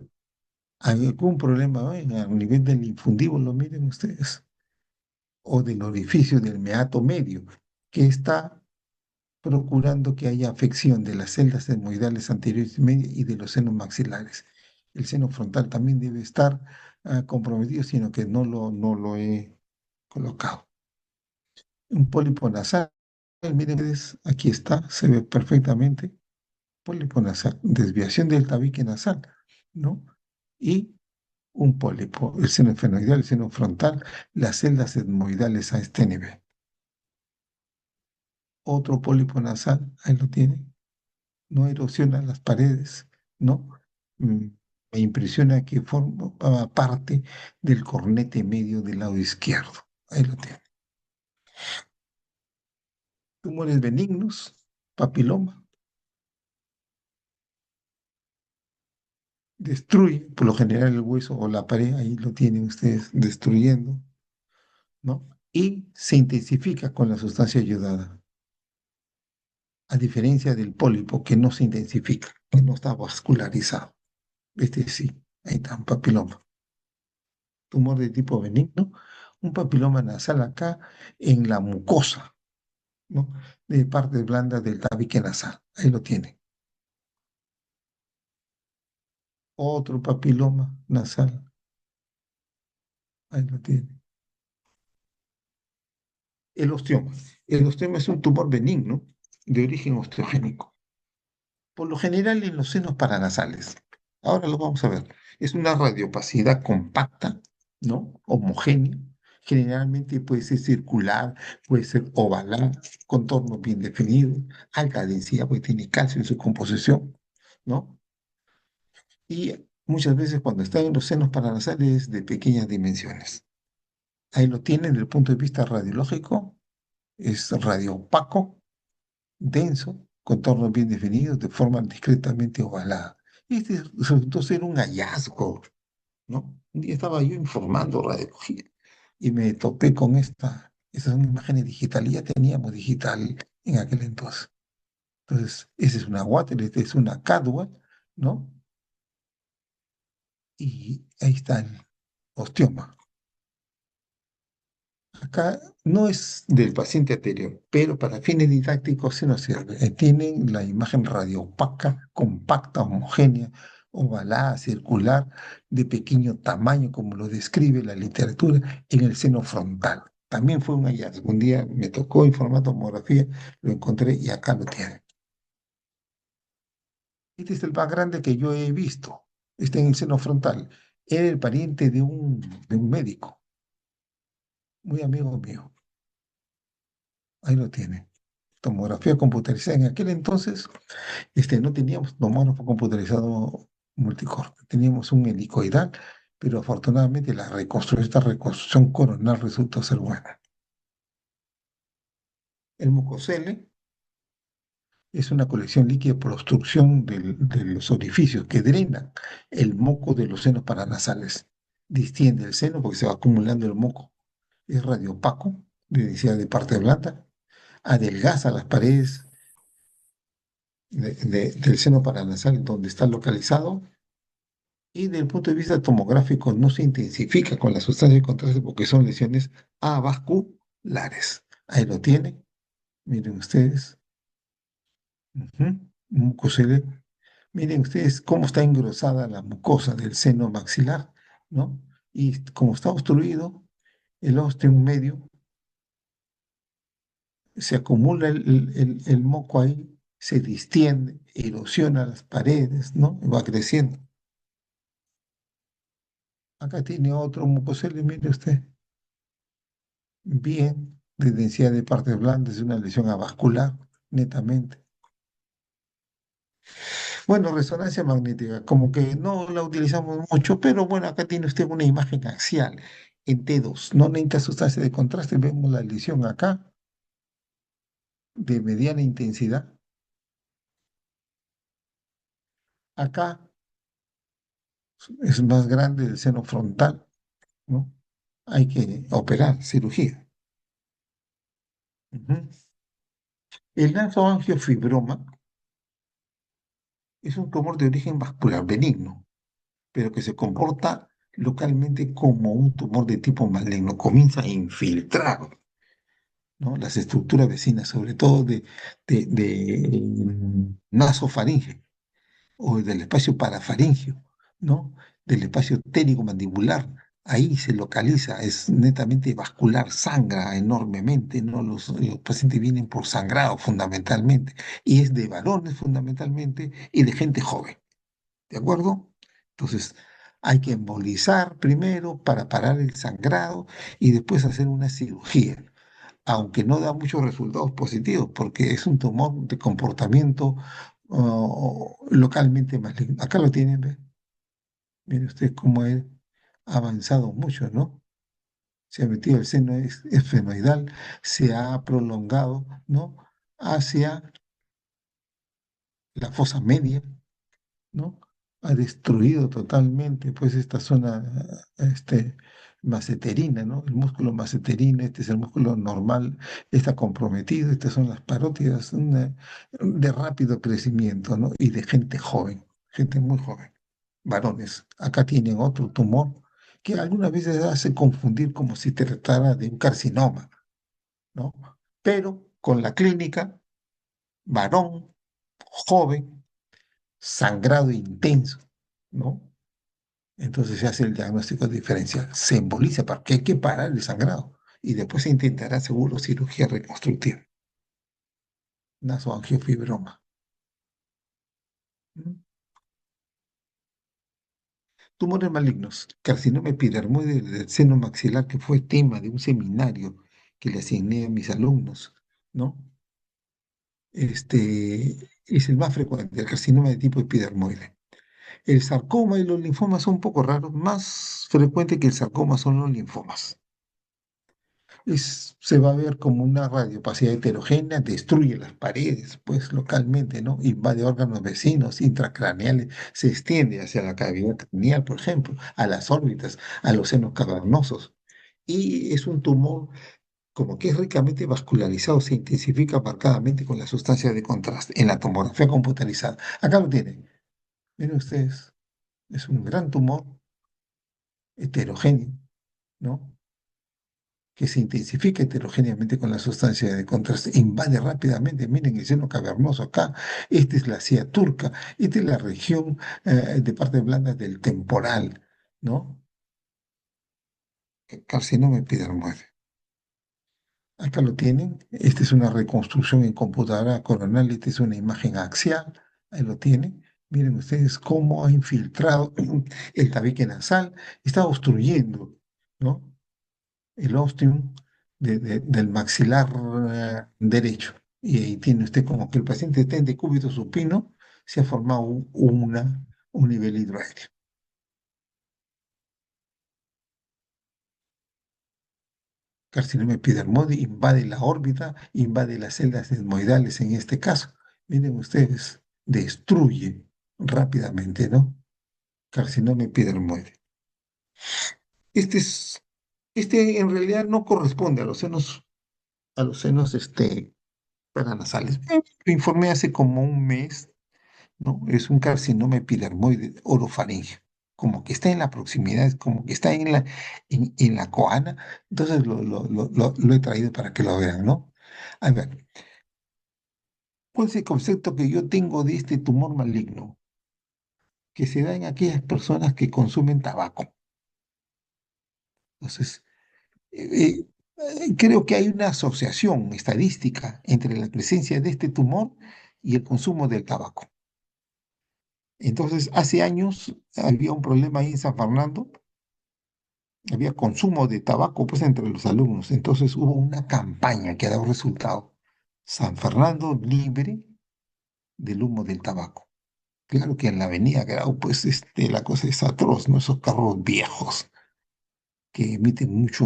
algún problema, ¿eh? A nivel del infundíbulo, miren ustedes, o del orificio del meato medio, que está procurando que haya afección de las celdas etmoidales anteriores y medias y de los senos maxilares. El seno frontal también debe estar comprometido, sino que no lo he colocado. Un pólipo nasal, miren ustedes, aquí está, se ve perfectamente, pólipo nasal, desviación del tabique nasal, ¿no? Y un pólipo, el seno efenoidal, el seno frontal, las celdas etmoidales a este nivel. Otro pólipo nasal, ahí lo tiene, no erosiona las paredes, ¿no? Mm, Me impresiona que forma parte del cornete medio del lado izquierdo. Ahí lo tiene. Tumores benignos, papiloma, destruye por lo general el hueso o la pared, ahí lo tienen ustedes destruyendo, ¿no? Y se intensifica con la sustancia ayudada, a diferencia del pólipo que no se intensifica, que no está vascularizado. Este sí, ahí está un papiloma. Tumor de tipo benigno, un papiloma nasal acá en la mucosa, ¿no? De partes blandas del tabique nasal. Ahí lo tiene. Otro papiloma nasal. Ahí lo tiene. El osteoma. El osteoma es un tumor benigno de origen osteogénico. Por lo general en los senos paranasales. Ahora lo vamos a ver. Es una radiopacidad compacta, ¿no? Homogénea. Generalmente puede ser circular, puede ser ovalada, contornos bien definidos, alta densidad, porque tiene calcio en su composición, ¿no? Y muchas veces cuando está en los senos paranasales de pequeñas dimensiones. Ahí lo tienen desde el punto de vista radiológico, es radiopaco, denso, contornos bien definidos, de forma discretamente ovalada. Este resultó ser un hallazgo, ¿no? Un día estaba yo informando radiología y me topé con estas son imágenes digitales, ya teníamos digital en aquel entonces. Entonces, esa es una Water, esta es una Cadwell, ¿no? Y ahí está el osteoma. Acá no es del paciente anterior, pero para fines didácticos sí nos sirve. Tienen la imagen radiopaca, compacta, homogénea, ovalada, circular, de pequeño tamaño, como lo describe la literatura, en el seno frontal. También fue un hallazgo. Un día me tocó informar tomografía, lo encontré y acá lo tiene. Este es el más grande que yo he visto. Está en el seno frontal. Era el pariente de un médico, muy amigo mío. Ahí lo tiene. Tomografía computarizada. En aquel entonces no teníamos tomógrafo computarizado multicorte, teníamos un helicoidal, pero afortunadamente esta reconstrucción coronal resultó ser buena. El mucosele es una colección líquida por obstrucción de los orificios que drenan el moco de los senos paranasales. Distiende el seno porque se va acumulando el moco. Es radiopaco, de densidad de parte blanda, adelgaza las paredes del seno paranasal donde está localizado y desde el punto de vista tomográfico no se intensifica con la sustancia de contraste porque son lesiones avasculares. Ahí lo tiene, miren ustedes. Ujú, mucosele. Miren ustedes cómo está engrosada la mucosa del seno maxilar, ¿no? Y como está obstruido, el ostium medio, se acumula el moco ahí, se distiende, erosiona las paredes, ¿no? Y va creciendo. Acá tiene otro mucosele, mire usted. Bien, de densidad de partes blandas, es una lesión avascular, netamente. Bueno, resonancia magnética, como que no la utilizamos mucho, pero bueno, acá tiene usted una imagen axial en T2. No necesita sustancia de contraste, vemos la lesión acá, de mediana intensidad. Acá es más grande el seno frontal, ¿no? Hay que operar, cirugía. Ujú. El nasoangiofibroma es un tumor de origen vascular benigno, pero que se comporta localmente como un tumor de tipo maligno. Comienza a infiltrar, ¿no? Las estructuras vecinas, sobre todo de nasofaringe o del espacio parafaringio, ¿no? Del espacio ténico-mandibular. Ahí se localiza, es netamente vascular, sangra enormemente, ¿no? Los pacientes vienen por sangrado fundamentalmente, y es de varones fundamentalmente y de gente joven. ¿De acuerdo? Entonces, hay que embolizar primero para parar el sangrado y después hacer una cirugía, aunque no da muchos resultados positivos porque es un tumor de comportamiento localmente maligno. Acá lo tienen, ¿ve? Mire usted cómo ha avanzado mucho, ¿no? Se ha metido el seno esfenoidal, se ha prolongado, ¿no? Hacia la fosa media, ¿no? Ha destruido totalmente, pues, esta zona, maseterina, ¿no? El músculo maseterino, este es el músculo normal, está comprometido, estas son las parótidas, de rápido crecimiento, ¿no? Y de gente joven, gente muy joven, varones. Acá tienen otro tumor que algunas veces hace confundir como si tratara de un carcinoma, ¿no? Pero con la clínica, varón, joven, sangrado intenso, ¿no? Entonces se hace el diagnóstico diferencial. Se emboliza porque hay que parar el sangrado y después se intentará seguro cirugía reconstructiva, nasoangiofibroma. ¿Mm? Tumores malignos, carcinoma epidermoide del seno maxilar, que fue tema de un seminario que le asigné a mis alumnos, ¿no? Es el más frecuente, el carcinoma de tipo epidermoide. El sarcoma y los linfomas son un poco raros, más frecuente que el sarcoma son los linfomas. Se va a ver como una radiopacidad heterogénea, destruye las paredes, pues localmente, ¿no? Invade órganos vecinos, intracraneales, se extiende hacia la cavidad craneal, por ejemplo, a las órbitas, a los senos cavernosos. Y es un tumor como que es ricamente vascularizado, se intensifica marcadamente con la sustancia de contraste en la tomografía computarizada. Acá lo tienen. Miren ustedes, es un gran tumor heterogéneo, ¿no? Que se intensifica heterogéneamente con la sustancia de contraste, invade rápidamente, miren el seno cavernoso acá, esta es la silla turca, esta es la región de partes blandas del temporal, ¿no? Carcinoma epidermoide. Acá lo tienen, esta es una reconstrucción en computadora coronal, esta es una imagen axial, ahí lo tienen. Miren ustedes cómo ha infiltrado el tabique nasal, está obstruyendo, ¿no? El ostium del maxilar derecho. Y ahí tiene usted como que el paciente está en decúbito supino, se ha formado un nivel hidroaéreo. Carcinoma epidermoide invade la órbita, invade las celdas etmoidales en este caso. Miren ustedes, destruye rápidamente, ¿no? Carcinoma epidermoide. Este es, este en realidad no corresponde a los senos paranasales. Lo informé hace como un mes, ¿no? Es un carcinoma epidermoide orofaringeo, como que está en la proximidad, como que está en la coana, entonces lo he traído para que lo vean, ¿no? A ver, ¿cuál es el concepto que yo tengo de este tumor maligno? Que se da en aquellas personas que consumen tabaco. Entonces, eh, creo que hay una asociación estadística entre la presencia de este tumor y el consumo del tabaco. Entonces, hace años había un problema ahí en San Fernando, había consumo de tabaco pues entre los alumnos. Entonces hubo una campaña que ha dado resultado. San Fernando libre del humo del tabaco. Claro que en la avenida Grau pues la cosa es atroz, ¿no? Esos carros viejos que emiten mucho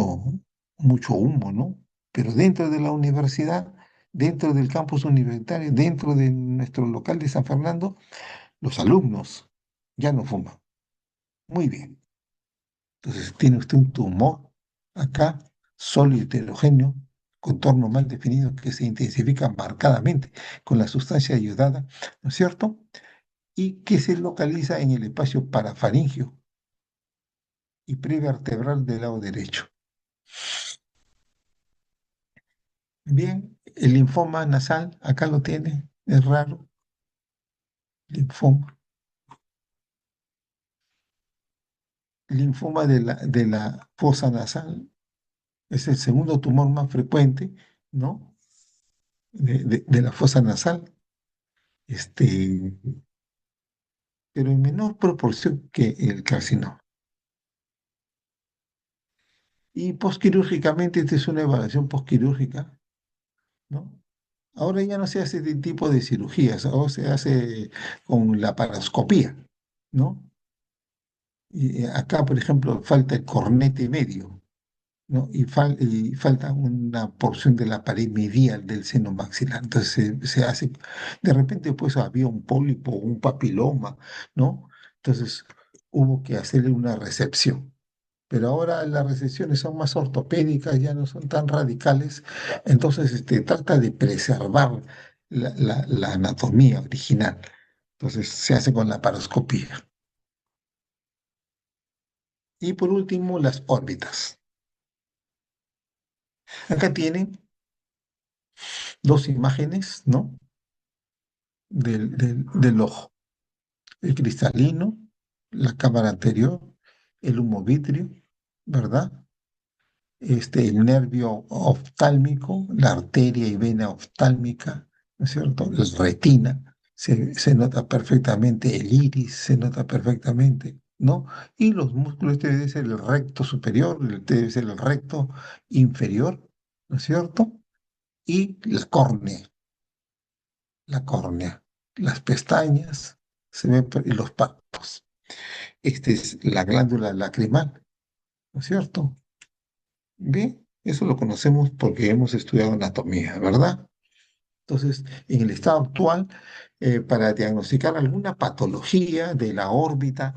humo, ¿no? Pero dentro de la universidad, dentro del campus universitario, dentro de nuestro local de San Fernando, los alumnos ya no fuman. Muy bien. Entonces tiene usted un tumor acá, sólido heterogéneo, contorno mal definido que se intensifica marcadamente con la sustancia ayudada, ¿no es cierto? Y que se localiza en el espacio parafaringio y prevertebral del lado derecho. Bien, el linfoma nasal, acá lo tiene, es raro, linfoma. Linfoma de la fosa nasal es el segundo tumor más frecuente, ¿no? De la fosa nasal. Este, pero en menor proporción que el carcinoma. Y posquirúrgicamente, esta es una evaluación posquirúrgica, ¿no? Ahora ya no se hace este tipo de cirugías, ahora se hace con la paroscopía, ¿no? Y acá, por ejemplo, falta el cornete medio, ¿no? Y falta una porción de la pared medial del seno maxilar. Entonces se hace, de repente pues había un pólipo, un papiloma, ¿no? Entonces hubo que hacerle una resección. Pero ahora las resecciones son más ortopédicas, ya no son tan radicales, entonces trata de preservar la anatomía original. Entonces se hace con la paroscopía. Y por último, las órbitas. Acá tienen dos imágenes, ¿no? Del ojo. El cristalino, la cámara anterior, el humo vitrio, ¿verdad? El nervio oftálmico, la arteria y vena oftálmica, ¿no es cierto? La retina, se nota perfectamente el iris, se nota perfectamente, ¿no? Y los músculos, este debe ser el recto superior, este debe ser el recto inferior, ¿no es cierto? Y la córnea, las pestañas, y los párpados. Esta es la glándula lacrimal, ¿no es cierto? Bien, eso lo conocemos porque hemos estudiado anatomía, ¿verdad? Entonces, en el estado actual, para diagnosticar alguna patología de la órbita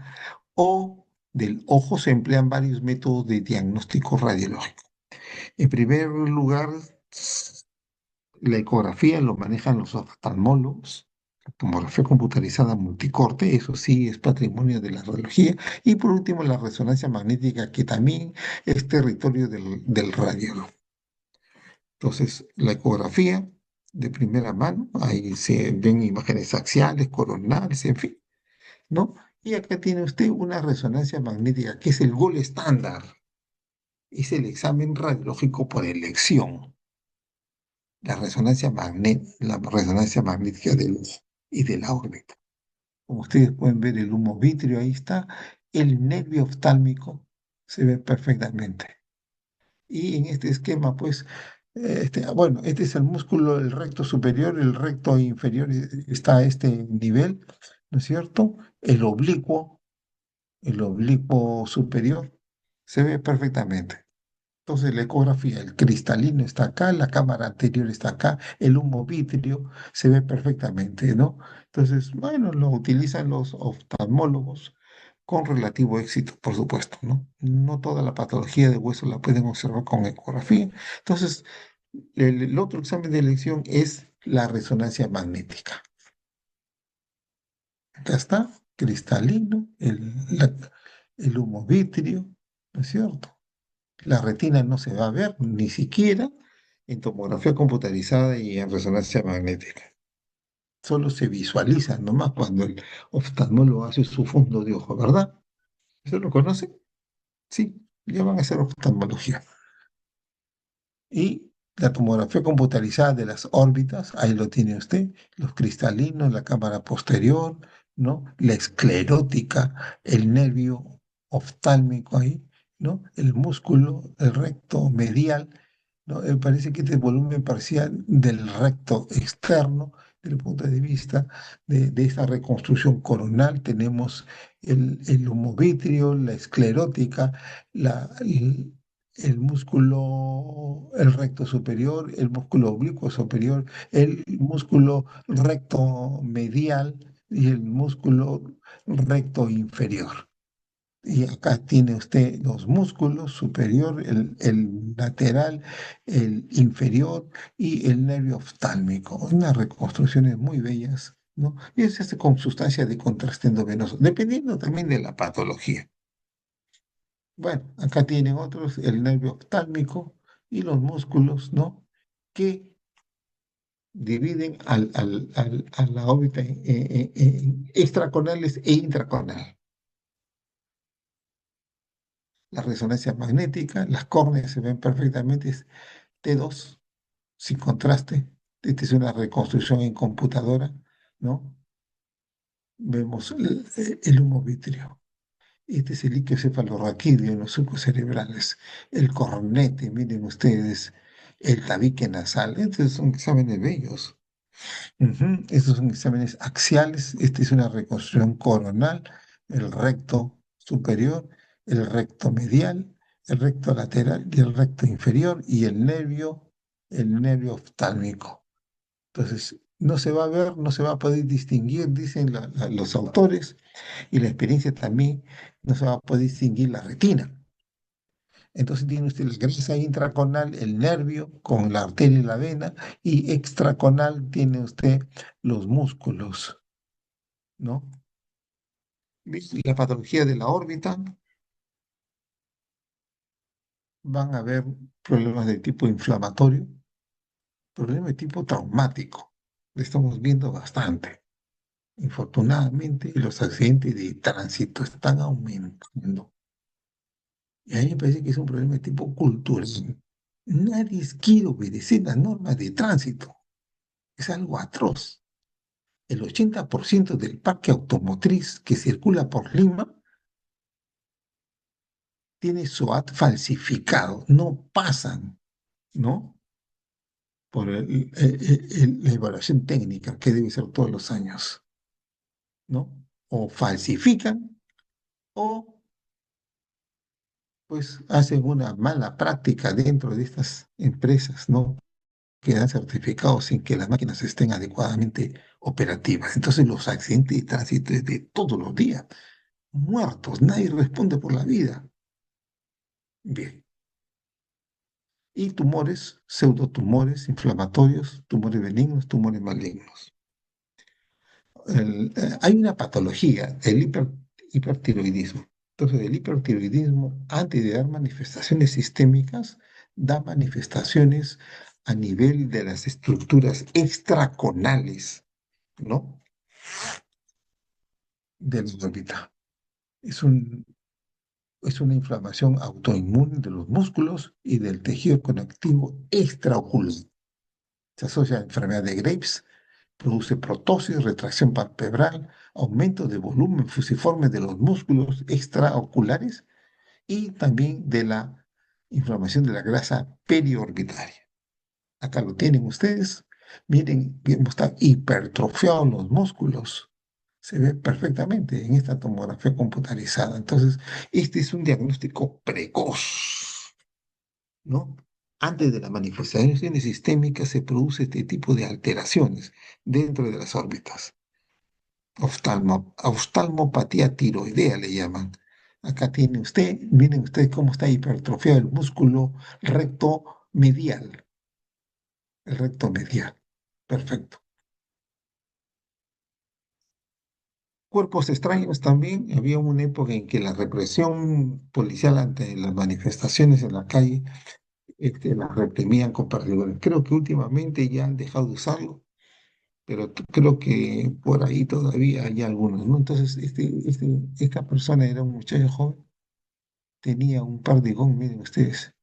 o del ojo, se emplean varios métodos de diagnóstico radiológico. En primer lugar, la ecografía lo manejan los oftalmólogos, la tomografía computarizada multicorte, eso sí es patrimonio de la radiología, y por último la resonancia magnética, que también es territorio del radiólogo. Entonces, la ecografía de primera mano, ahí se ven imágenes axiales, coronales, en fin, ¿no? Y acá tiene usted una resonancia magnética, que es el gol estándar, es el examen radiológico por elección, la resonancia magnética del ojo y de la órbita. Como ustedes pueden ver, el humo vitrio, ahí está, el nervio oftálmico se ve perfectamente. Y en este esquema, pues, bueno, este es el músculo del recto superior, el recto inferior está a este nivel, ¿no es cierto? El oblicuo superior se ve perfectamente. Entonces la ecografía, el cristalino está acá, la cámara anterior está acá, el humo vitrio se ve perfectamente, ¿no? Entonces, bueno, lo utilizan los oftalmólogos con relativo éxito, por supuesto, ¿no? No toda la patología de hueso la pueden observar con ecografía. Entonces, el otro examen de elección es la resonancia magnética. Acá está, cristalino, el humo vitrio, ¿no es cierto? La retina no se va a ver ni siquiera en tomografía computarizada y en resonancia magnética. Solo se visualiza nomás cuando el oftalmólogo hace su fondo de ojo, ¿verdad? ¿Eso lo conoce? Sí, ya van a hacer oftalmología. Y la tomografía computarizada de las órbitas, ahí lo tiene usted, los cristalinos, la cámara posterior, ¿no? La esclerótica, el nervio oftálmico ahí, ¿no? El músculo, el recto medial, ¿no? Parece que este volumen parcial del recto externo, desde el punto de vista de esta reconstrucción coronal, tenemos el humovitrio, la esclerótica, el músculo, el recto superior, el músculo oblicuo superior, el músculo recto medial y el músculo recto inferior. Y acá tiene usted los músculos superior, el lateral, el inferior y el nervio oftálmico. Unas reconstrucciones muy bellas, ¿no? Y se hace con sustancia de contraste endovenoso, dependiendo también de la patología. Bueno, acá tienen otros, el nervio oftálmico y los músculos, ¿no? Que dividen a la órbita en extraconales e intraconal. La resonancia magnética, las córneas se ven perfectamente, es T2, sin contraste. Esta es una reconstrucción en computadora, ¿no? Vemos el humo vitrio. Este es el líquido cefalorraquídeo en los surcos cerebrales. El cornete, miren ustedes, el tabique nasal. Estos son exámenes bellos. Ujú. Estos son exámenes axiales. Esta es una reconstrucción coronal, el recto. superior, el recto medial, el recto lateral y el recto inferior y el nervio oftálmico. Entonces, no se va a ver, no se va a poder distinguir, dicen los autores, y la experiencia también, no se va a poder distinguir la retina. Entonces tiene usted la grasa intraconal, el nervio con la arteria y la vena, y extraconal tiene usted los músculos, ¿no? ¿Ves? La patología de la órbita, van a haber problemas de tipo inflamatorio, problemas de tipo traumático. Lo estamos viendo bastante. Infortunadamente, los accidentes de tránsito están aumentando. Y a mí me parece que es un problema de tipo cultural. Nadie quiere obedecer las normas de tránsito. Es algo atroz. El 80% del parque automotriz que circula por Lima tiene SOAT falsificado. No pasan, ¿no? Por la evaluación técnica que debe ser todos los años, ¿no? O falsifican o pues hacen una mala práctica dentro de estas empresas, ¿no? Que dan certificados sin que las máquinas estén adecuadamente operativas. Entonces los accidentes de tránsito es de todos los días. Muertos, nadie responde por la vida. Bien. Y tumores, pseudotumores inflamatorios, tumores benignos, tumores malignos. Hay una patología, el hipertiroidismo. Entonces, el hipertiroidismo, antes de dar manifestaciones sistémicas, da manifestaciones a nivel de las estructuras extraconales, ¿no? De la órbita. Es un, es una inflamación autoinmune de los músculos y del tejido conectivo extraocular. Se asocia a la enfermedad de Graves, produce protosis, retracción palpebral, aumento de volumen fusiforme de los músculos extraoculares y también de la inflamación de la grasa periorbitaria. Acá lo tienen ustedes. Miren cómo están hipertrofiados los músculos. Se ve perfectamente en esta tomografía computarizada. Entonces, este es un diagnóstico precoz, ¿no? Antes de las manifestaciones sistémicas se produce este tipo de alteraciones dentro de las órbitas. Oftalmopatía tiroidea le llaman. Acá tiene usted, miren usted cómo está hipertrofiado el músculo recto medial, el recto medial. Perfecto. Cuerpos extraños también. Había una época en que la represión policial ante las manifestaciones en la calle, las reprimían con perdigones. Creo que últimamente ya han dejado de usarlo, pero creo que por ahí todavía hay algunos, ¿no? Entonces, esta persona era un muchacho joven, tenía un perdigón, miren ustedes,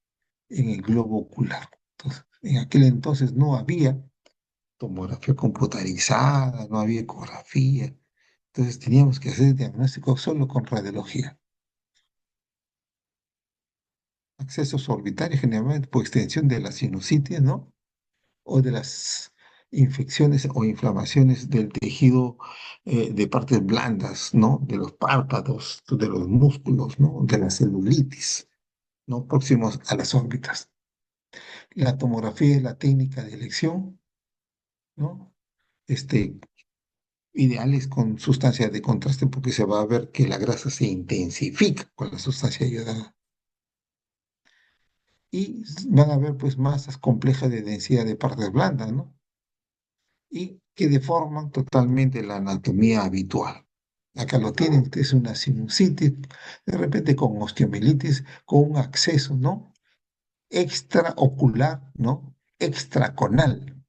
en el globo ocular. Entonces, en aquel entonces no había tomografía computarizada, no había ecografía. Entonces teníamos que hacer diagnóstico solo con radiología. Accesos orbitales generalmente por extensión de la sinusitis, ¿no? O de las infecciones o inflamaciones del tejido de partes blandas, ¿no? De los párpados, de los músculos, ¿no? De la celulitis, ¿no? Próximos a las órbitas. La tomografía es la técnica de elección, ¿no? Este, Ideales con sustancias de contraste porque se va a ver que la grasa se intensifica con la sustancia ayudada. Y van a ver pues masas complejas de densidad de partes blandas, ¿no? Y que deforman totalmente la anatomía habitual. Acá lo tienen, es una sinusitis, de repente con osteomielitis, con un acceso, ¿no? Extraocular, ¿no? Extraconal,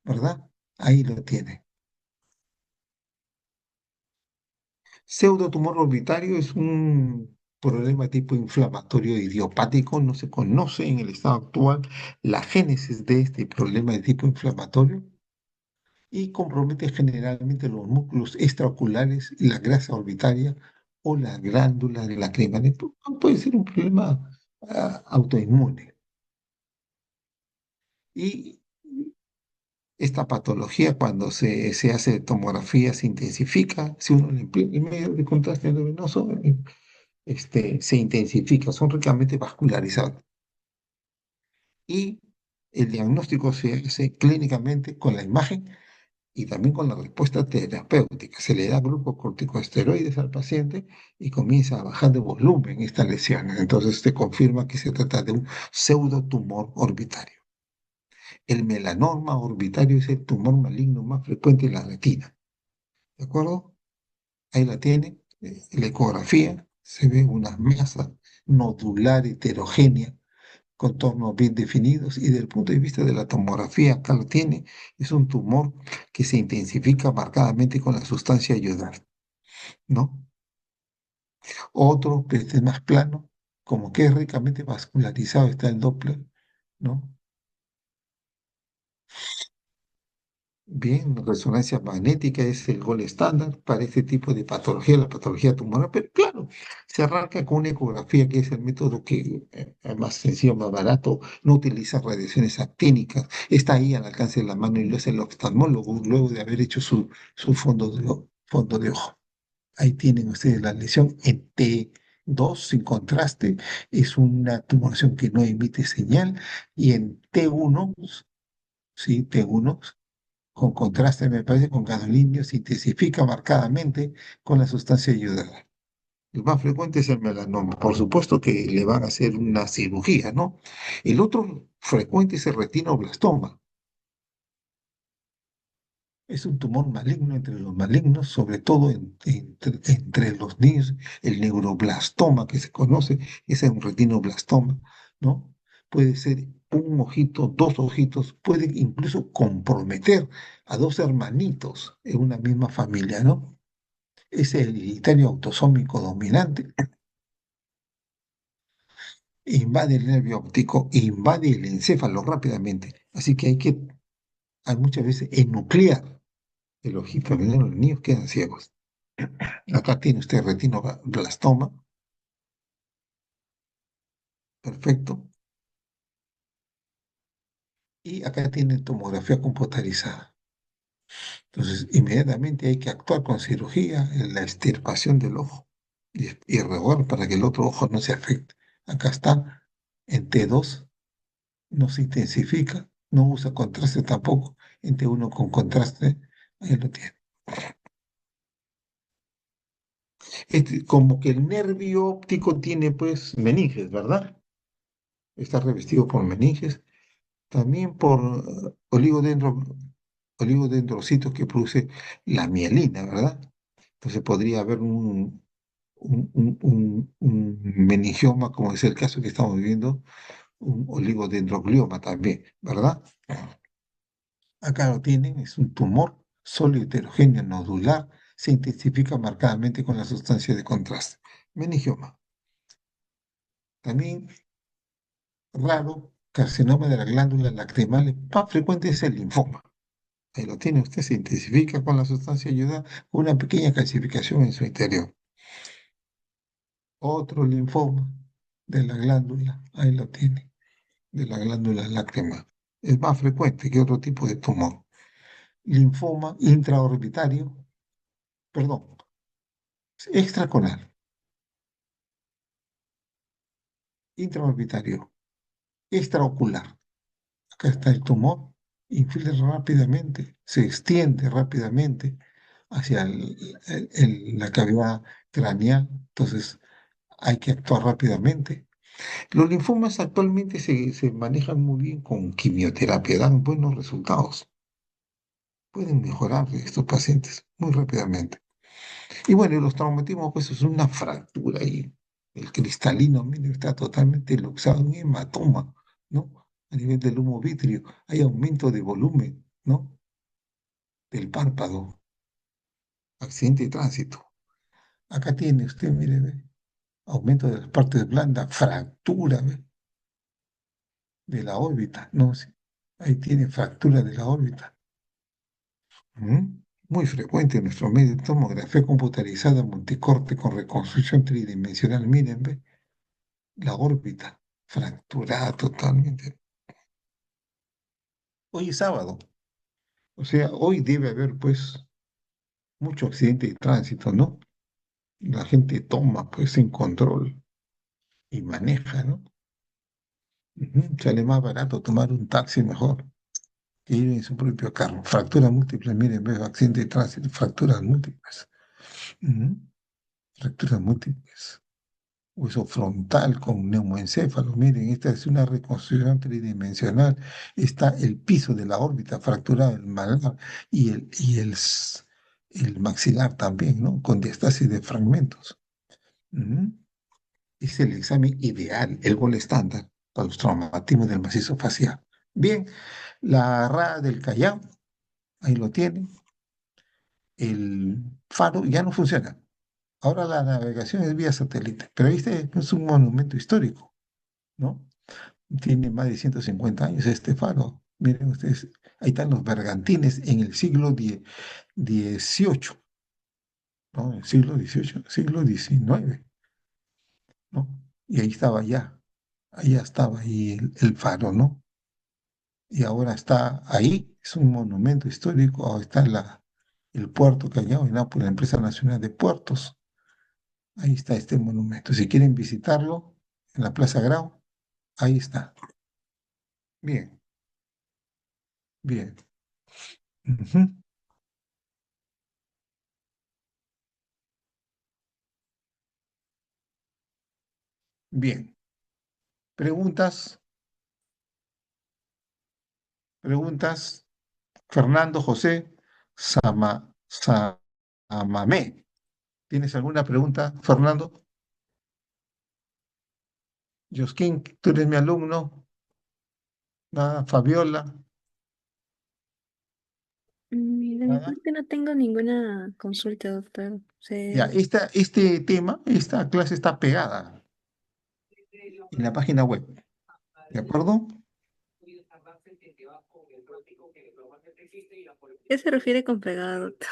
¿verdad? Ahí lo tiene. Pseudotumor orbitario es un problema tipo inflamatorio idiopático, no se conoce en el estado actual la génesis de este problema de tipo inflamatorio y compromete generalmente los músculos extraoculares y la grasa orbitaria o las glándulas lacrimales. Puede ser un problema autoinmune. Y esta patología, cuando se hace tomografía, se intensifica. Si uno le emplea el medio de contraste endovenoso, se intensifica, son ricamente vascularizados. Y el diagnóstico se hace clínicamente con la imagen y también con la respuesta terapéutica. Se le da grupos corticosteroides al paciente y comienza a bajar de volumen esta lesión. Entonces se confirma que se trata de un pseudotumor orbitario. El melanoma orbitario es el tumor maligno más frecuente en la retina. ¿De acuerdo? Ahí la tiene. La ecografía se ve una masa nodular heterogénea, contornos bien definidos, y desde el punto de vista de la tomografía, acá lo tiene, es un tumor que se intensifica marcadamente con la sustancia ayudar, ¿no? Otro que esté más plano, como que es ricamente vascularizado, está el Doppler, ¿no? Bien, resonancia magnética es el gol estándar para este tipo de patología, la patología tumoral, pero claro, se arranca con una ecografía que es el método que es más sencillo, más barato, no utiliza radiaciones actínicas, está ahí al alcance de la mano y lo hace el oftalmólogo luego de haber hecho su fondo de ojo. Ahí tienen ustedes la lesión en T2 sin contraste, es una tumoración que no emite señal, y en T1, sí, T1 con contraste, me parece, con gadolinium, se intensifica marcadamente con la sustancia ayudada. El más frecuente es el melanoma. Por supuesto que le van a hacer una cirugía, ¿no? El otro frecuente es el retinoblastoma. Es un tumor maligno entre los malignos, sobre todo entre los niños. El neuroblastoma que se conoce, ese es un retinoblastoma, ¿no? Puede ser un ojito, dos ojitos, puede incluso comprometer a dos hermanitos en una misma familia, ¿no? Es hereditario autosómico dominante, invade el nervio óptico, invade el encéfalo rápidamente. Así que hay muchas veces enuclear el ojito, los niños quedan ciegos. Acá tiene usted retinoblastoma, perfecto. Y acá tiene tomografía computarizada. Entonces, inmediatamente hay que actuar con cirugía en la extirpación del ojo y remover para que el otro ojo no se afecte. Acá está en T2, no se intensifica, no usa contraste tampoco. En T1 con contraste, ahí lo tiene. Como que el nervio óptico tiene pues meninges, ¿verdad? Está revestido por meninges. También por oligodendrocitos que produce la mielina, ¿verdad? Entonces podría haber un meningioma, como es el caso que estamos viviendo, un oligodendroglioma también, ¿verdad? Acá lo tienen, es un tumor sólido heterogéneo nodular, se intensifica marcadamente con la sustancia de contraste. Meningioma. También raro, carcinoma de la glándula lacrimal, más frecuente es el linfoma. Ahí lo tiene usted, se intensifica con la sustancia ayuda, una pequeña calcificación en su interior. Otro linfoma de la glándula, ahí lo tiene, de la glándula lágrima. Es más frecuente que otro tipo de tumor. Linfoma intraorbitario, perdón, extraconal, intraorbitario, extraocular. Acá está el tumor, infiltra rápidamente, se extiende rápidamente hacia la cavidad craneal, entonces hay que actuar rápidamente. Los linfomas actualmente se manejan muy bien con quimioterapia, dan buenos resultados. Pueden mejorar estos pacientes muy rápidamente. Y bueno, y los traumatismos, pues es una fractura y el cristalino, mire, está totalmente luxado, un hematoma, ¿no? A nivel del humo vítreo, hay aumento de volumen, ¿no? Del párpado, accidente de tránsito. Acá tiene usted, mire, ve, aumento de las partes blandas, fractura, ve, de la órbita, ¿no? Sí, ahí tiene fractura de la órbita. Muy frecuente en nuestro medio, tomografía computarizada multicorte con reconstrucción tridimensional. Miren, ve, la órbita fracturada totalmente. Hoy es sábado, o sea, hoy debe haber pues mucho accidente de tránsito, ¿no? La gente toma pues sin control y maneja, ¿no? Ujú. Sale más barato tomar un taxi mejor que ir en su propio carro. Fracturas múltiples, miren, veo accidente de tránsito, fracturas múltiples. Ujú. Fracturas múltiples. Hueso frontal con neumoencéfalo. Miren, esta es una reconstrucción tridimensional. Está el piso de la órbita fracturado, el malar y el maxilar también, ¿no? Con diastasis de fragmentos. Ujú. Es el examen ideal, el gol estándar para los traumatismos del macizo facial. Bien, la RA del Callao, ahí lo tienen. El faro ya no funciona. Ahora la navegación es vía satélite, pero este es un monumento histórico, ¿no? Tiene más de 150 años este faro. Miren ustedes, ahí están los bergantines en el siglo XVIII, ¿no? El siglo XVIII, siglo XIX, ¿no? Y ahí estaba ya, ahí ya estaba ahí el faro, ¿no? Y ahora está ahí, es un monumento histórico, ahora está el puerto Callao, por la Empresa Nacional de Puertos. Ahí está este monumento. Si quieren visitarlo, en la Plaza Grau, ahí está. Bien, bien. Ujú. Bien. Preguntas, preguntas. Fernando José Samamé. ¿Tienes alguna pregunta, Fernando? Josquín, tú eres mi alumno. Nada, Fabiola, De mi nada. parte no tengo ninguna consulta, doctor. Ya, este tema, esta clase está pegada en la página web, ¿de acuerdo? ¿Qué se refiere con pegado, doctor?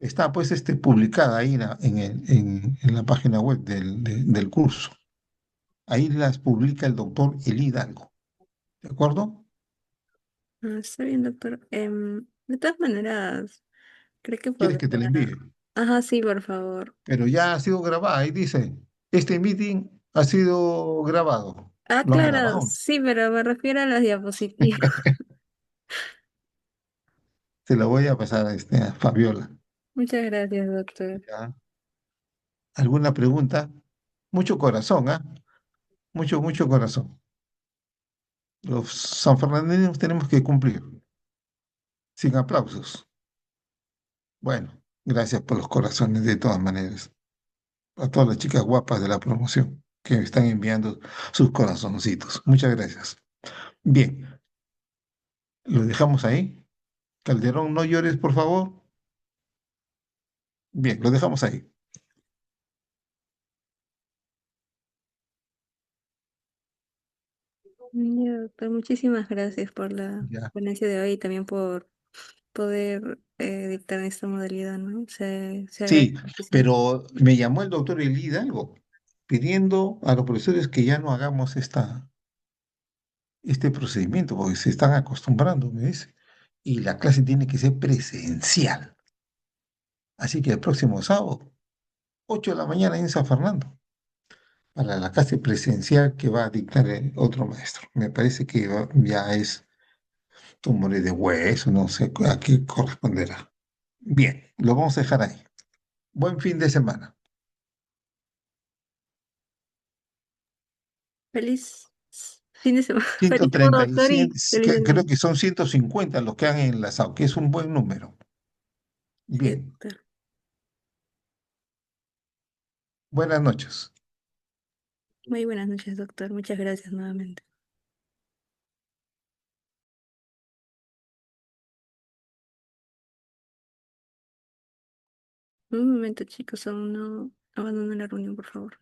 Está pues publicada ahí en la página web del curso. Ahí las publica el doctor Eli Hidalgo, ¿de acuerdo? Ah, está bien, doctor. De todas maneras, creo que ¿Quieres que te la podría... envíe? Ajá, sí, por favor. Pero ya ha sido grabada. Ahí dice, este meeting ha sido grabado. Ah, ¿Lo han claro, grabado? sí, pero me refiero a las diapositivas. Se lo voy a pasar a Fabiola. Muchas gracias, doctor. ¿Ya? ¿Alguna pregunta? Mucho corazón, ¿ah? Mucho, mucho corazón. Los sanfernandinos tenemos que cumplir, sin aplausos. Bueno, gracias por los corazones de todas maneras. A todas las chicas guapas de la promoción que me están enviando sus corazoncitos. Muchas gracias. Bien, lo dejamos ahí. Calderón, no llores, por favor. Bien, lo dejamos ahí. Ya, doctor, muchísimas gracias por la Ya. ponencia de hoy y también por poder dictar esta modalidad, ¿no? Se Sí, agradece muchísimo. pero me llamó el doctor Eli Hidalgo pidiendo a los profesores que ya no hagamos este procedimiento porque se están acostumbrando, me dice. Y la clase tiene que ser presencial. Así que el próximo sábado, 8 de la mañana en San Fernando, para la clase presencial que va a dictar el otro maestro. Me parece que ya es tumores de hueso, no sé a qué corresponderá. Bien, lo vamos a dejar ahí. Buen fin de semana. Feliz fin de semana. Ciento Feliz treinta y doctor y 100, feliz año. creo que son 150 los que han enlazado, que es un buen número. Sí, Bien, doctor. buenas noches. Muy buenas noches, doctor. Muchas gracias nuevamente. Un momento, chicos, aún no abandonen la reunión, por favor.